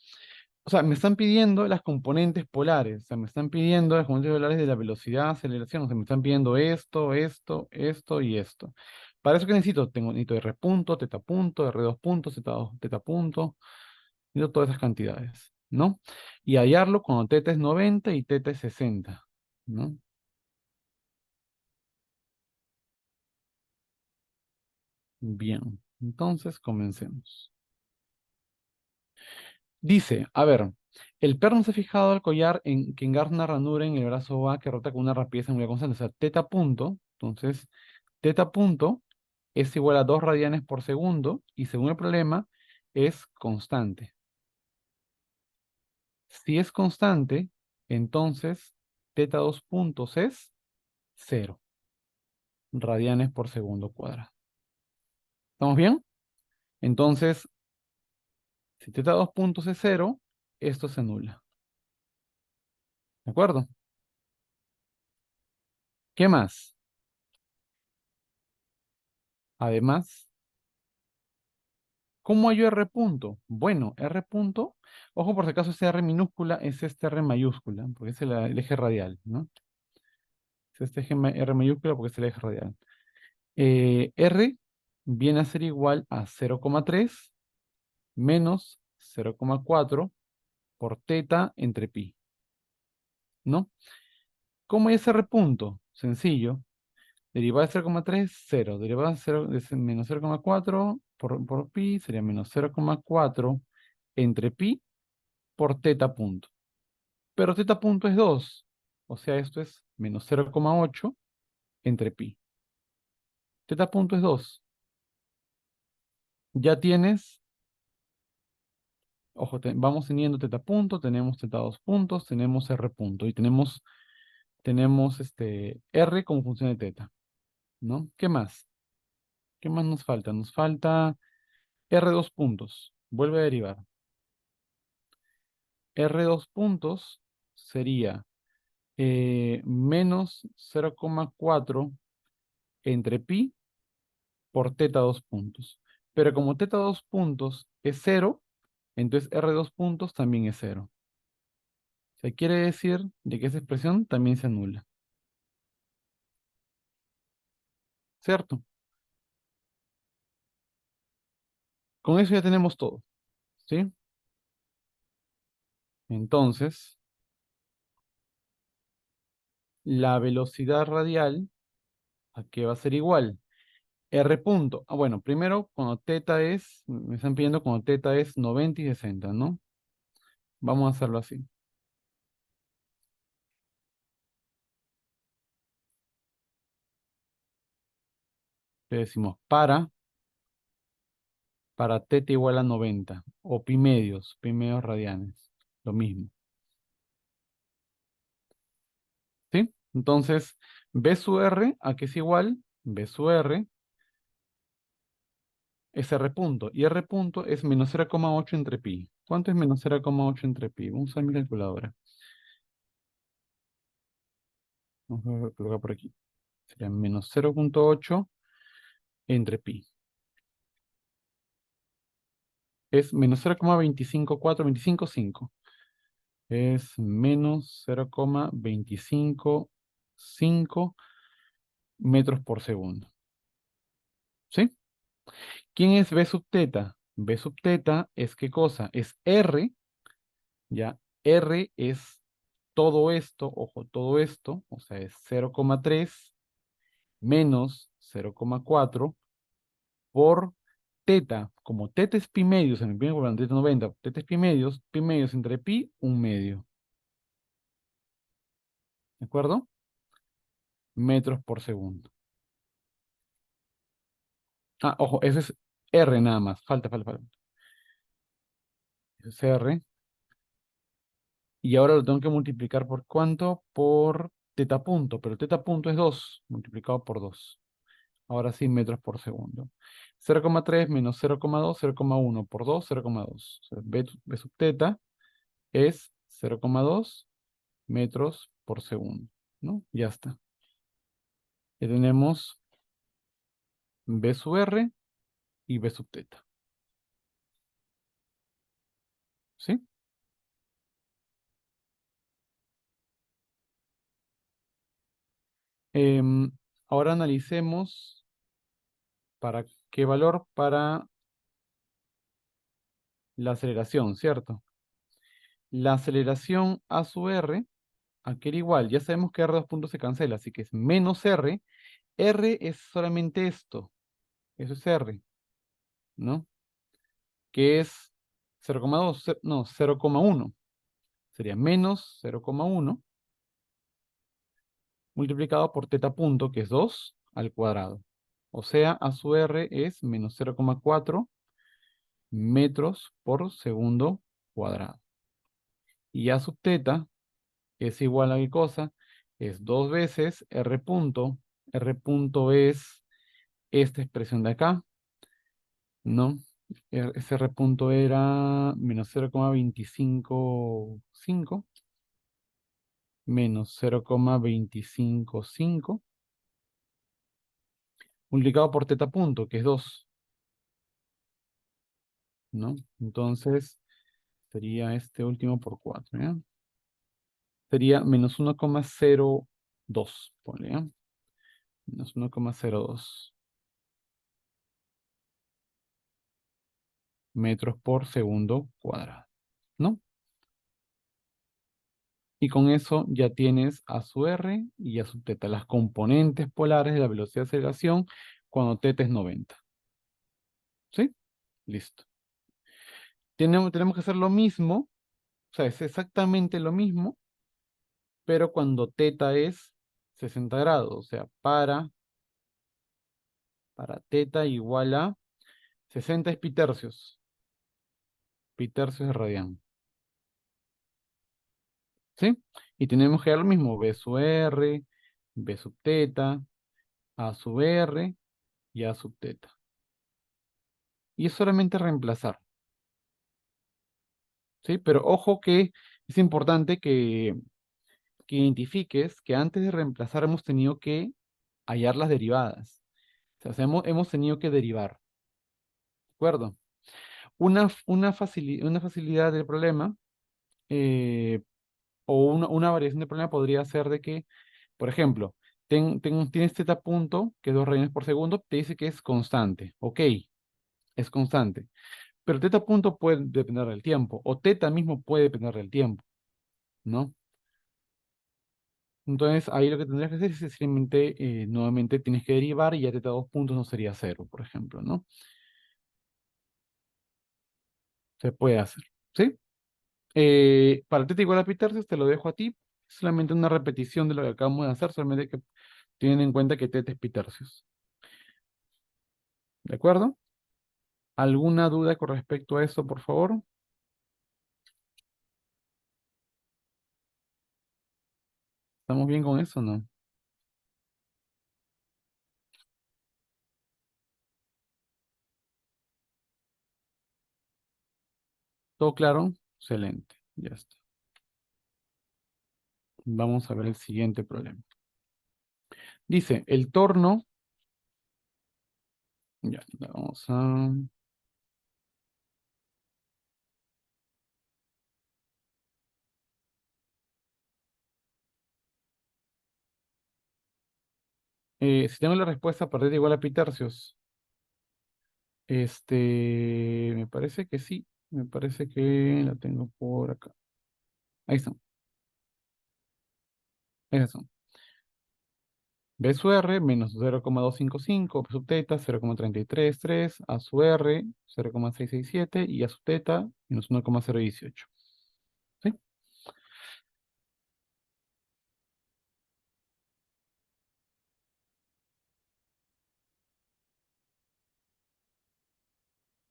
o sea, me están pidiendo las componentes polares. O sea, me están pidiendo las componentes polares de la velocidad, aceleración. O sea, me están pidiendo esto y esto. Para eso que necesito, necesito R punto, teta punto, R dos puntos, teta punto. Necesito todas esas cantidades, ¿no? Y hallarlo cuando teta es 90 y teta es 60, ¿no? Bien, entonces comencemos. Dice, a ver, el perno se ha fijado al collar en que engarza una ranura en el brazo A que rota con una rapidez muy constante. O sea, teta punto, entonces, teta punto es igual a 2 radianes por segundo y según el problema es constante. Si es constante, entonces teta dos puntos es 0 radianes por segundo cuadrado. ¿Estamos bien? Entonces, si teta dos puntos es 0, esto se anula. ¿De acuerdo? ¿Qué más? Además, ¿cómo hallo R punto? Bueno, R punto, ojo por si acaso ese R minúscula es este R mayúscula, porque es el eje radial, ¿no? Es este R mayúscula porque es el eje radial. R viene a ser igual a 0,3 menos 0,4 por teta entre pi, ¿no? ¿Cómo es R punto? Sencillo. Derivada de 0,3, 0. Derivada de, 0, de menos 0,4 por pi sería menos 0,4 entre pi por teta punto. Pero teta punto es 2. O sea, esto es menos 0,8 entre pi. Teta punto es 2. Ya tienes, ojo, vamos teniendo teta punto, tenemos teta dos puntos, tenemos r punto y tenemos r como función de teta, ¿no? ¿Qué más? ¿Qué más nos falta? Nos falta r dos puntos. Vuelve a derivar. R dos puntos sería menos 0,4 entre pi por teta dos puntos. Pero como teta dos puntos es cero, entonces R dos puntos también es cero. O sea, quiere decir de que esa expresión también se anula. ¿Cierto? Con eso ya tenemos todo. ¿Sí? Entonces, la velocidad radial, ¿a qué va a ser igual? R punto. Bueno, primero cuando teta me están pidiendo cuando teta es 90 y 60, ¿no? Vamos a hacerlo así. Le decimos para teta igual a 90, o pi medios radianes, lo mismo, ¿sí? Entonces, B sub R, ¿a qué es igual? B sub R es R punto, y R punto es menos 0,8 entre pi. ¿Cuánto es menos 0,8 entre pi? Vamos a usar mi calculadora. Vamos a colocar por aquí. Sería menos 0,8 entre pi. Es menos 0,254, 25,5. Es menos 0,255 metros por segundo. ¿Sí? ¿Quién es B sub teta? B sub teta es ¿qué cosa? Es R, ¿ya? R es todo esto, ojo, todo esto, o sea, es 0,3 menos 0,4 por teta. Como teta es pi medios, en el primer cuadrante teta 90, teta es pi medios entre pi, un medio. ¿De acuerdo? Metros por segundo. Ah, ojo, ese es R nada más. Falta. Ese es R. Y ahora lo tengo que multiplicar por ¿cuánto? Por teta punto. Pero teta punto es 2 multiplicado por 2. Ahora sí, metros por segundo. 0,3 menos 0,2, 0,1 por 2, 0,2. O sea, B sub teta es 0,2 metros por segundo, ¿no? Ya está. Ya tenemos B sub R y B sub teta. ¿Sí? Em, Ahora analicemos para qué valor para la aceleración, ¿cierto? La aceleración A sub R, aquí era igual, ya sabemos que R2 puntos se cancela, así que es menos R. R es solamente esto, eso es R, ¿no? Que es 0,2, no, 0,1. Sería menos 0,1 multiplicado por teta punto, que es 2 al cuadrado. O sea, A sub R es menos 0,4 metros por segundo cuadrado. Y A sub teta es igual a qué cosa? Es 2 veces R punto. R punto es esta expresión de acá, ¿no? Ese R punto era menos 0,255 menos 0,255 multiplicado por teta punto, que es 2, ¿no? Entonces sería este último por 4, ¿ya? Sería menos 1,02, ponle, ¿ya? Menos 1,02 metros por segundo cuadrado, ¿no? Y con eso ya tienes a su R y a su teta, las componentes polares de la velocidad de aceleración cuando teta es 90. ¿Sí? Listo. Tenemos que hacer lo mismo, o sea, es exactamente lo mismo, pero cuando teta es 60 grados, o sea, para teta igual a 60 es pi tercios de radián. ¿Sí? Y tenemos que dar lo mismo, B sub R, B sub teta, A sub R y A sub teta. Y es solamente reemplazar, ¿sí? Pero ojo que es importante que identifiques que antes de reemplazar hemos tenido que hallar las derivadas. O sea, hemos tenido que derivar, ¿de acuerdo? Una facilidad del problema, eh, o una variación del problema podría ser de que, por ejemplo, tienes teta punto, que es 2 radianes por segundo, te dice que es constante. Ok, es constante. Pero teta punto puede depender del tiempo, o teta mismo puede depender del tiempo, ¿no? Entonces, ahí lo que tendrías que hacer es simplemente, nuevamente tienes que derivar y ya teta 2 puntos no sería cero, por ejemplo, ¿no? Se puede hacer, ¿sí? Para teta igual a pi tercios, te lo dejo a ti. Solamente una repetición de lo que acabamos de hacer, solamente que tienen en cuenta que teta es pi tercios. ¿De acuerdo? ¿Alguna duda con respecto a eso, por favor? ¿Estamos bien con eso o no? ¿Todo claro? Excelente. Ya está. Vamos a ver el siguiente problema. Dice, el torno, ya, vamos a... si tengo la respuesta a partir de igual a pi tercios, me parece que sí, me parece que la tengo por acá. Ahí está, esas son. B sub R menos 0,255, B sub teta 0,333, A sub R 0,667 y A sub teta menos 1,018. ¿Sí?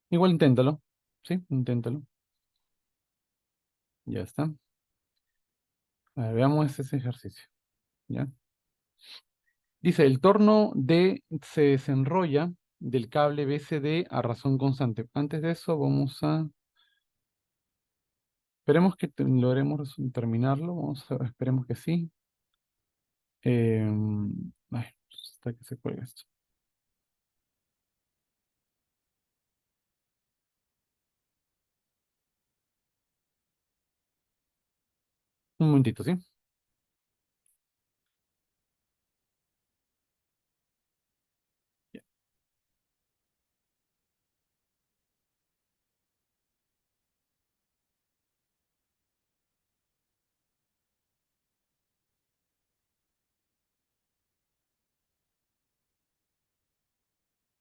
Igual inténtalo. ¿Sí? Inténtalo. Ya está. A ver, veamos ese ejercicio. ¿Ya? Dice, el torno D se desenrolla del cable BCD a razón constante. Antes de eso, vamos a... Esperemos que logremos terminarlo. Vamos a ver, esperemos que sí. Ay, hasta que se cuelgue esto. Un momentito, ¿sí? Ya,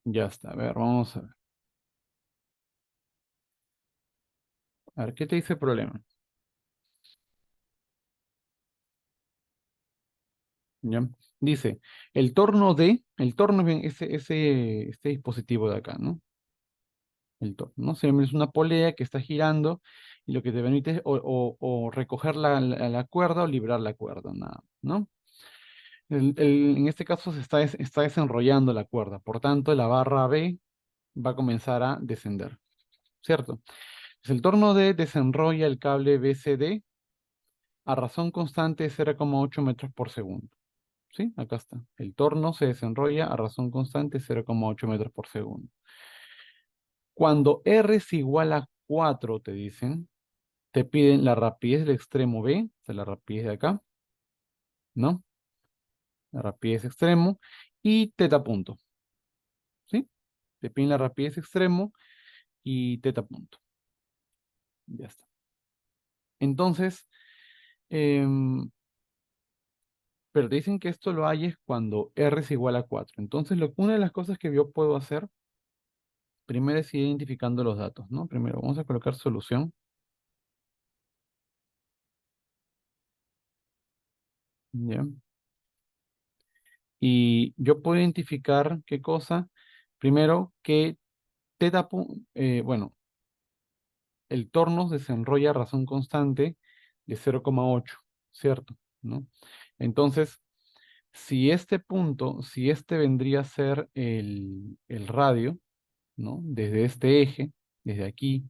ya está. A ver, vamos a ver. A ver, ¿qué te dice el problema? ¿Ya? Dice, el torno es bien este dispositivo de acá, ¿no? El torno, ¿no? Es una polea que está girando y lo que te permite es o recoger la cuerda o librar la cuerda, nada, ¿no? En este caso está desenrollando la cuerda, por tanto la barra B va a comenzar a descender, ¿cierto? Pues el torno D desenrolla el cable BCD a razón constante de 0,8 metros por segundo. ¿Sí? Acá está. El torno se desenrolla a razón constante 0,8 metros por segundo. Cuando R es igual a 4, te dicen, te piden la rapidez del extremo B, o sea, la rapidez de acá, ¿no? La rapidez extremo y teta punto, ¿sí? Te piden la rapidez extremo y teta punto. Ya está. Entonces, em, pero te dicen que esto lo hay es cuando R es igual a 4. Entonces, una de las cosas que yo puedo hacer, primero es ir identificando los datos, ¿no? Primero vamos a colocar solución. ¿Ya? Y yo puedo identificar qué cosa. Primero, que bueno, el torno se desenrolla a razón constante de 0,8, ¿cierto? ¿No? Entonces, si este vendría a ser el radio, ¿no? Desde este eje, desde aquí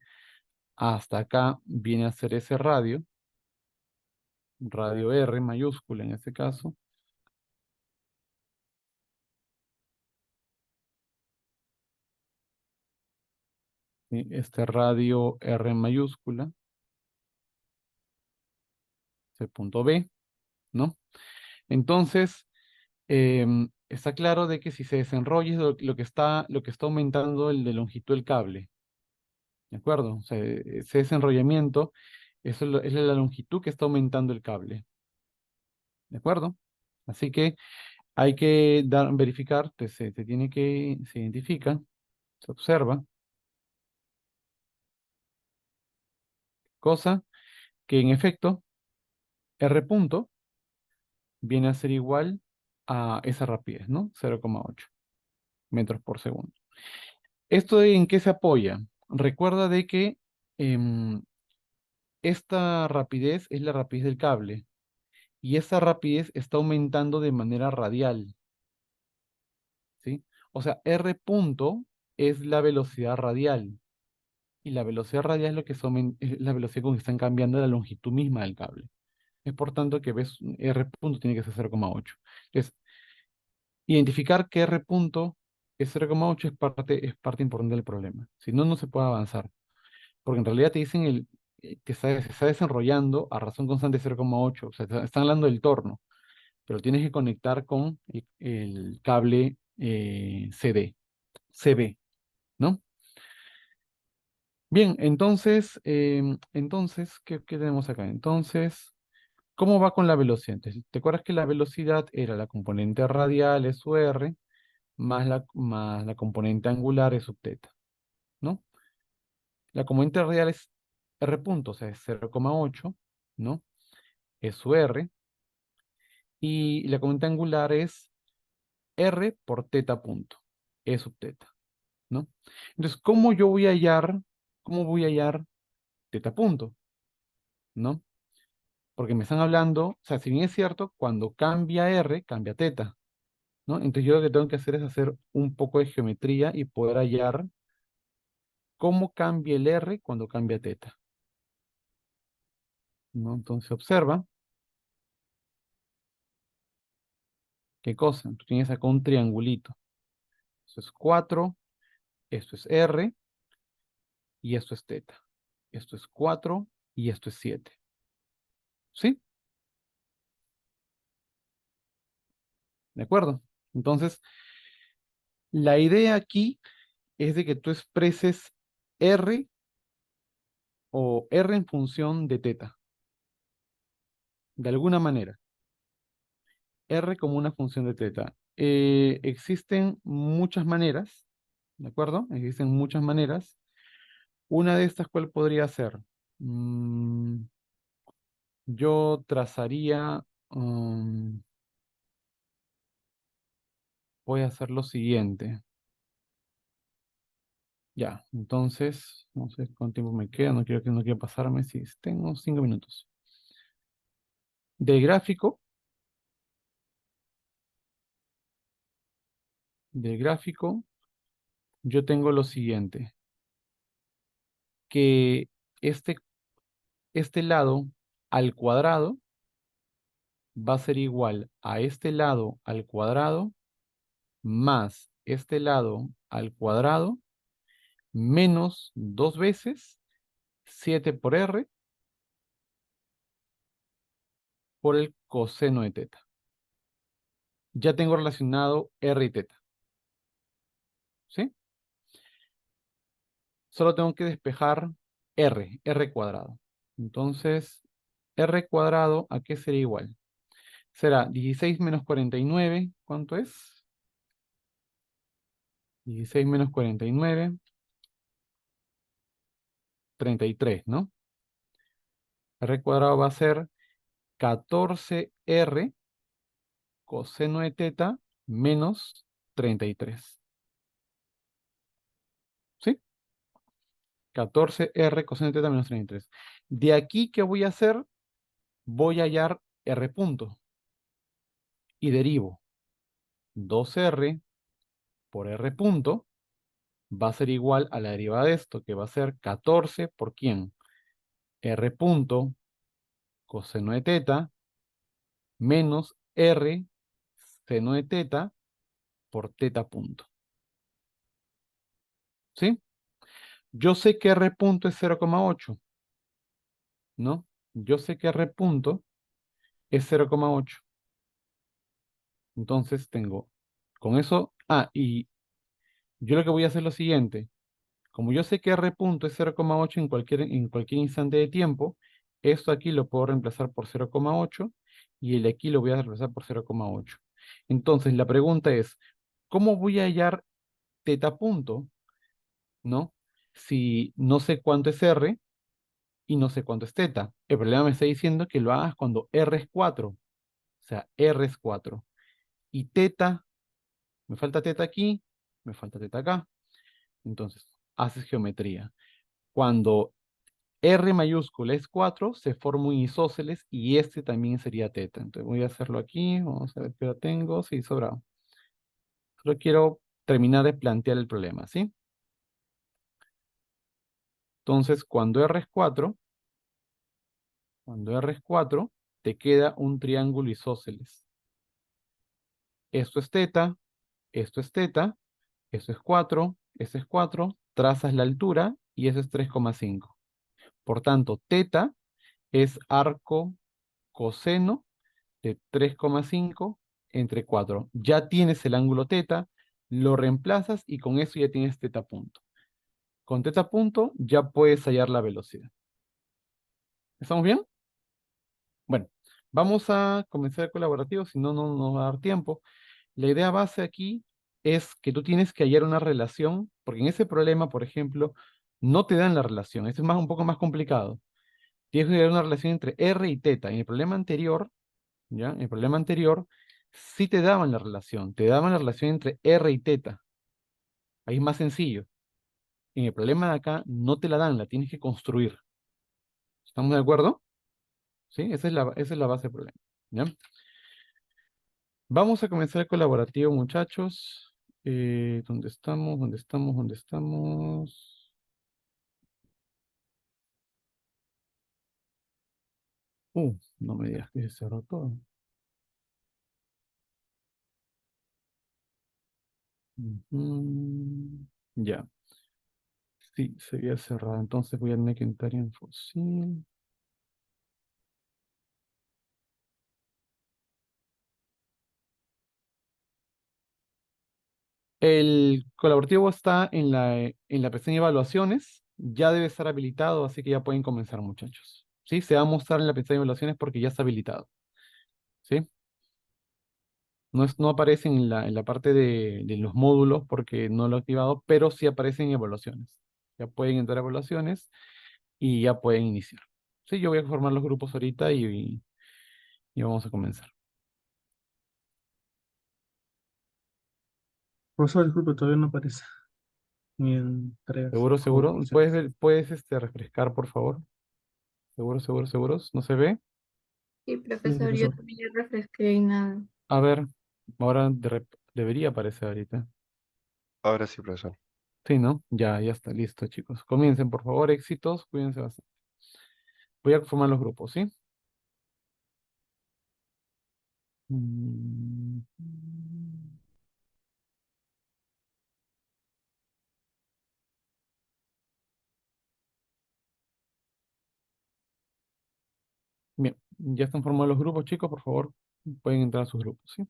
hasta acá, viene a ser ese radio, radio R mayúscula en este caso, ¿sí? Este radio R mayúscula, ese punto B, ¿no? Entonces, está claro de que si se desenrolla es lo que está aumentando el de longitud del cable, ¿de acuerdo? O sea, ese desenrollamiento, es la longitud que está aumentando el cable, ¿de acuerdo? Así que hay que verificar, se identifica, se observa, cosa que en efecto R punto viene a ser igual a esa rapidez, ¿no? 0,8 metros por segundo. ¿Esto en qué se apoya? Recuerda de que em, esta rapidez es la rapidez del cable y esa rapidez está aumentando de manera radial, ¿sí? O sea, R punto es la velocidad radial y la velocidad radial es lo que es la velocidad con que están cambiando la longitud misma del cable. Es por tanto que ves R punto tiene que ser 0,8. Entonces, identificar que R punto es 0,8 es parte importante del problema. Si no, no se puede avanzar. Porque en realidad te dicen que se está desenrollando a razón constante 0,8. O sea, están hablando del torno, pero tienes que conectar con el cable CB, ¿no? Bien, entonces, ¿qué tenemos acá? Entonces, ¿cómo va con la velocidad? Entonces, ¿te acuerdas que la velocidad era la componente radial, es su R, más la componente angular, es sub teta, ¿no? La componente radial es R punto, o sea, es 0,8, ¿no? Es su R, y la componente angular es R por teta punto, E sub teta, ¿no? Entonces, cómo voy a hallar teta punto, ¿no? Porque me están hablando, o sea, si bien es cierto, cuando cambia R, cambia teta, ¿no? Entonces yo lo que tengo que hacer es hacer un poco de geometría y poder hallar cómo cambia el R cuando cambia teta, ¿no? Entonces observa, ¿qué cosa? Tú tienes acá un triangulito. Eso es 4, esto es R y esto es teta. Esto es 4 y esto es 7. ¿Sí? ¿De acuerdo? Entonces, la idea aquí es de que tú expreses R o R en función de teta, de alguna manera. R como una función de teta. Existen muchas maneras, ¿de acuerdo? Existen muchas maneras. Una de estas, ¿cuál podría ser? Mm, yo trazaría, voy a hacer lo siguiente. Ya, entonces, no sé cuánto tiempo me queda, no quiero pasarme, si tengo 5 minutos. De gráfico, de gráfico, yo tengo lo siguiente, que este, este lado al cuadrado va a ser igual a este lado al cuadrado más este lado al cuadrado menos 2 veces 7 por R por el coseno de teta. Ya tengo relacionado R y teta, ¿sí? Solo tengo que despejar R cuadrado. Entonces, R cuadrado, ¿a qué sería igual? Será 16 menos 49, ¿cuánto es? 16 menos 49, 33, ¿no? R cuadrado va a ser 14R coseno de teta menos 33. ¿Sí? 14R coseno de teta menos 33. De aquí, ¿qué voy a hacer? Voy a hallar R punto y derivo 2R por R punto va a ser igual a la derivada de esto, que va a ser 14 por quién? R punto coseno de teta menos R seno de teta por teta punto. ¿Sí? Yo sé que R punto es 0,8, ¿no? Yo sé que R punto es 0,8. Entonces tengo, con eso, y yo lo que voy a hacer es lo siguiente. Como yo sé que R punto es 0,8 en cualquier instante de tiempo, esto aquí lo puedo reemplazar por 0,8 y el de aquí lo voy a reemplazar por 0,8. Entonces la pregunta es, ¿cómo voy a hallar teta punto, ¿no? Si no sé cuánto es R y no sé cuánto es teta. El problema me está diciendo que lo hagas cuando R es 4, o sea, R es 4. Y teta, me falta teta aquí, me falta teta acá. Entonces, haces geometría. Cuando R mayúscula es 4 se forma un isósceles y este también sería teta. Entonces voy a hacerlo aquí, vamos a ver qué hora tengo. Sí, sobrado. Solo quiero terminar de plantear el problema, ¿sí? Entonces, cuando R es 4 te queda un triángulo isósceles. Esto es teta, esto es teta, esto es 4, esto es 4, trazas la altura y eso es 3,5. Por tanto, teta es arco coseno de 3,5 entre 4. Ya tienes el ángulo teta, lo reemplazas y con eso ya tienes teta punto. Con teta punto ya puedes hallar la velocidad. ¿Estamos bien? Bueno, vamos a comenzar el colaborativo, si no, no nos va a dar tiempo. La idea base aquí es que tú tienes que hallar una relación, porque en ese problema, por ejemplo, no te dan la relación. Este es un poco más complicado. Tienes que hallar una relación entre R y teta. En el problema anterior, ¿ya? En el problema anterior, sí te daban la relación. Te daban la relación entre R y teta. Ahí es más sencillo. En el problema de acá, no te la dan, la tienes que construir. ¿Estamos de acuerdo? ¿Sí? Esa es la base del problema. ¿Ya? Vamos a comenzar el colaborativo, muchachos. ¿Dónde estamos? ¿Dónde estamos? ¿Dónde estamos? No me digas que se cerró todo. Ujú. Ya, sí, se había cerrado. Entonces voy a tener que entrar en fusil. El colaborativo está en la pestaña de evaluaciones. Ya debe estar habilitado, así que ya pueden comenzar, muchachos. ¿Sí? Se va a mostrar en la pestaña de evaluaciones porque ya está habilitado. ¿Sí? No aparece en la parte de los módulos porque no lo he activado, pero sí aparece en evaluaciones. Ya pueden entrar a evaluaciones y ya pueden iniciar. Sí, yo voy a formar los grupos ahorita y vamos a comenzar. Profesor, disculpe, todavía no aparece ni en tareas ¿Seguro, como seguro? ¿Puedes, porciones. refrescar, por favor? ¿Seguro, seguro, seguros? ¿No se ve? Sí, Sí, profesor, yo profesor. también ya refresqué y nada. A ver, ahora debería aparecer ahorita. Ahora sí, profesor. Sí, ¿no? Ya está, listo, chicos. Comiencen, por favor, éxitos, cuídense bastante. Voy a formar los grupos, ¿sí? Mm, Bien, ya están formados los grupos, chicos, por favor, pueden entrar a sus grupos, ¿sí?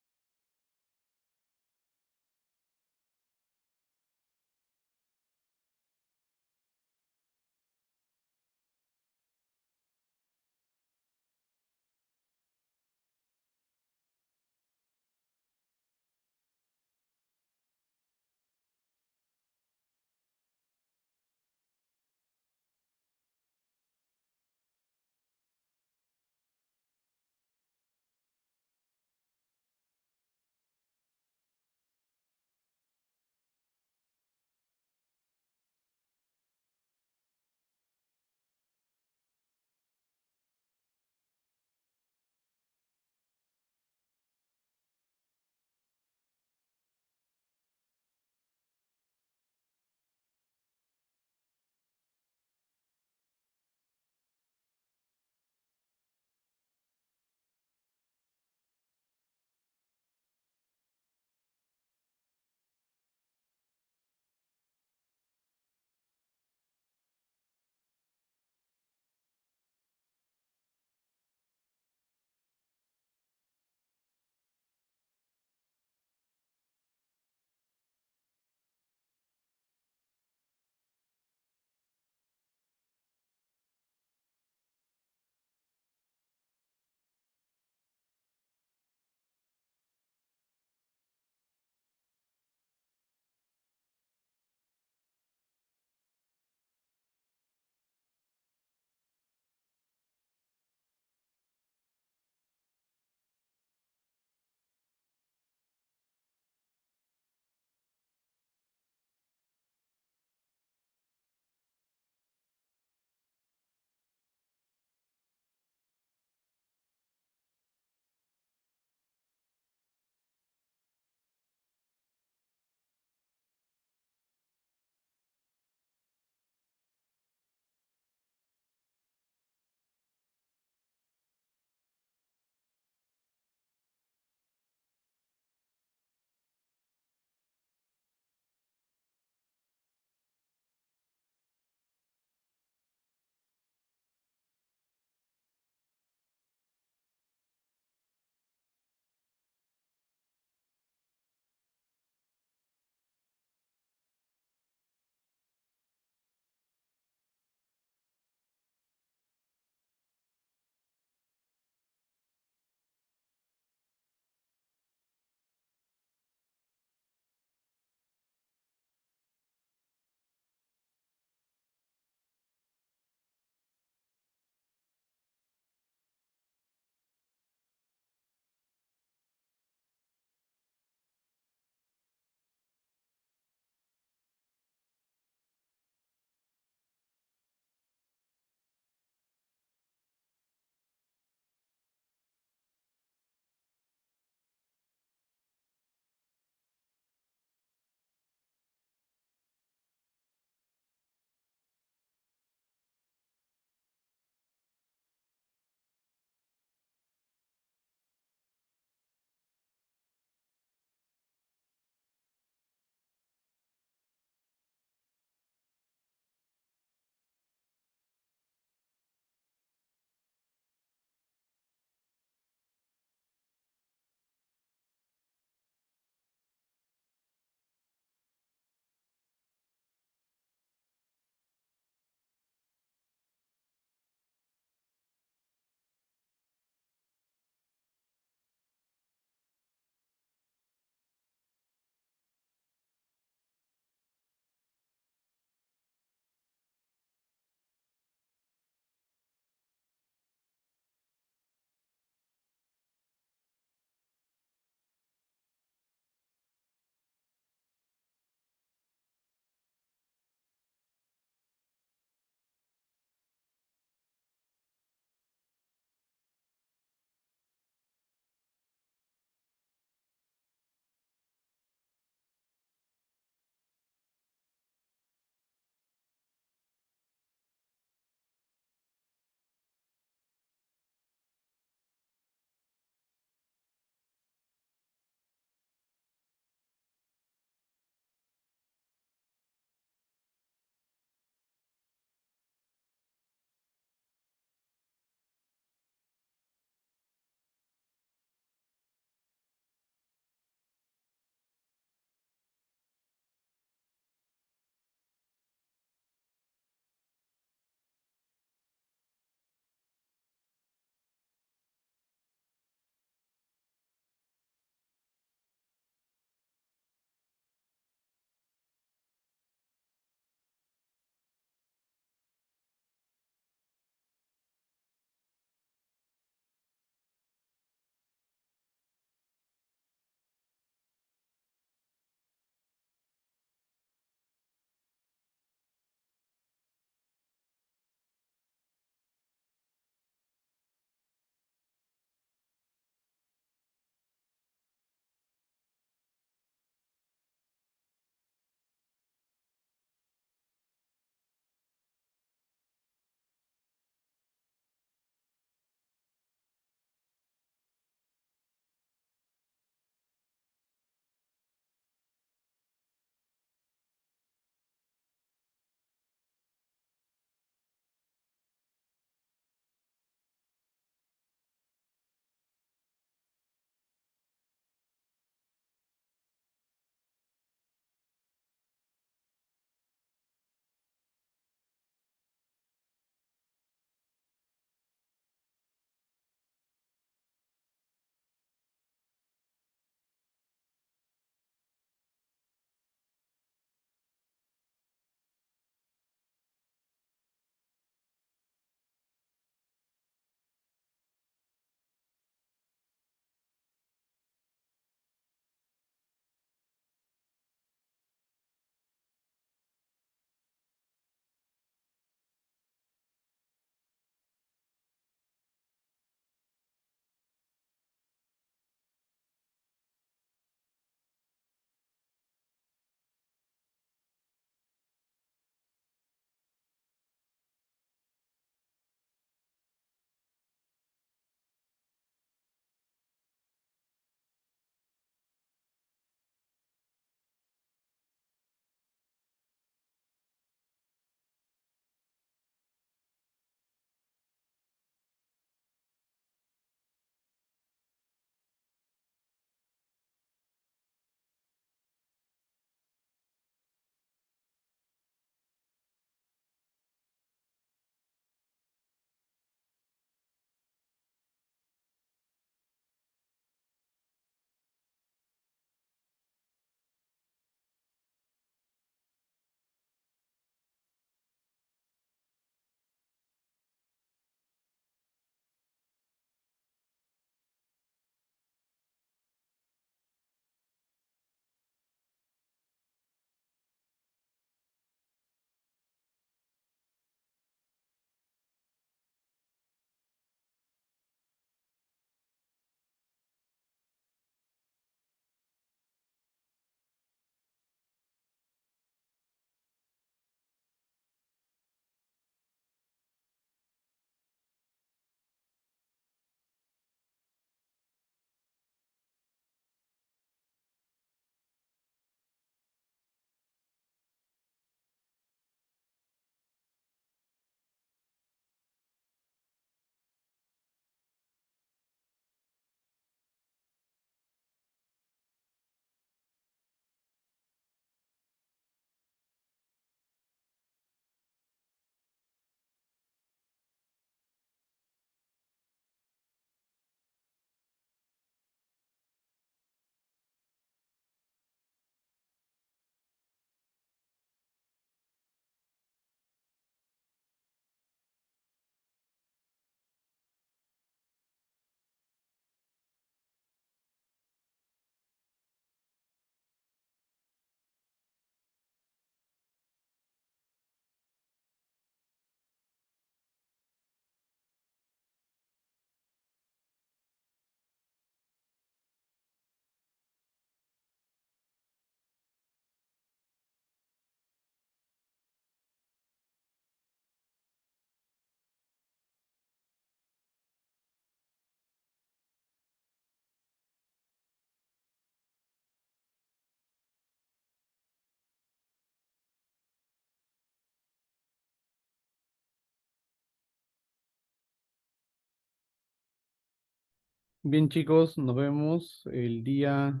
Bien, chicos, nos vemos el día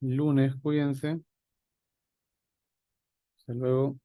lunes. Cuídense. Hasta luego.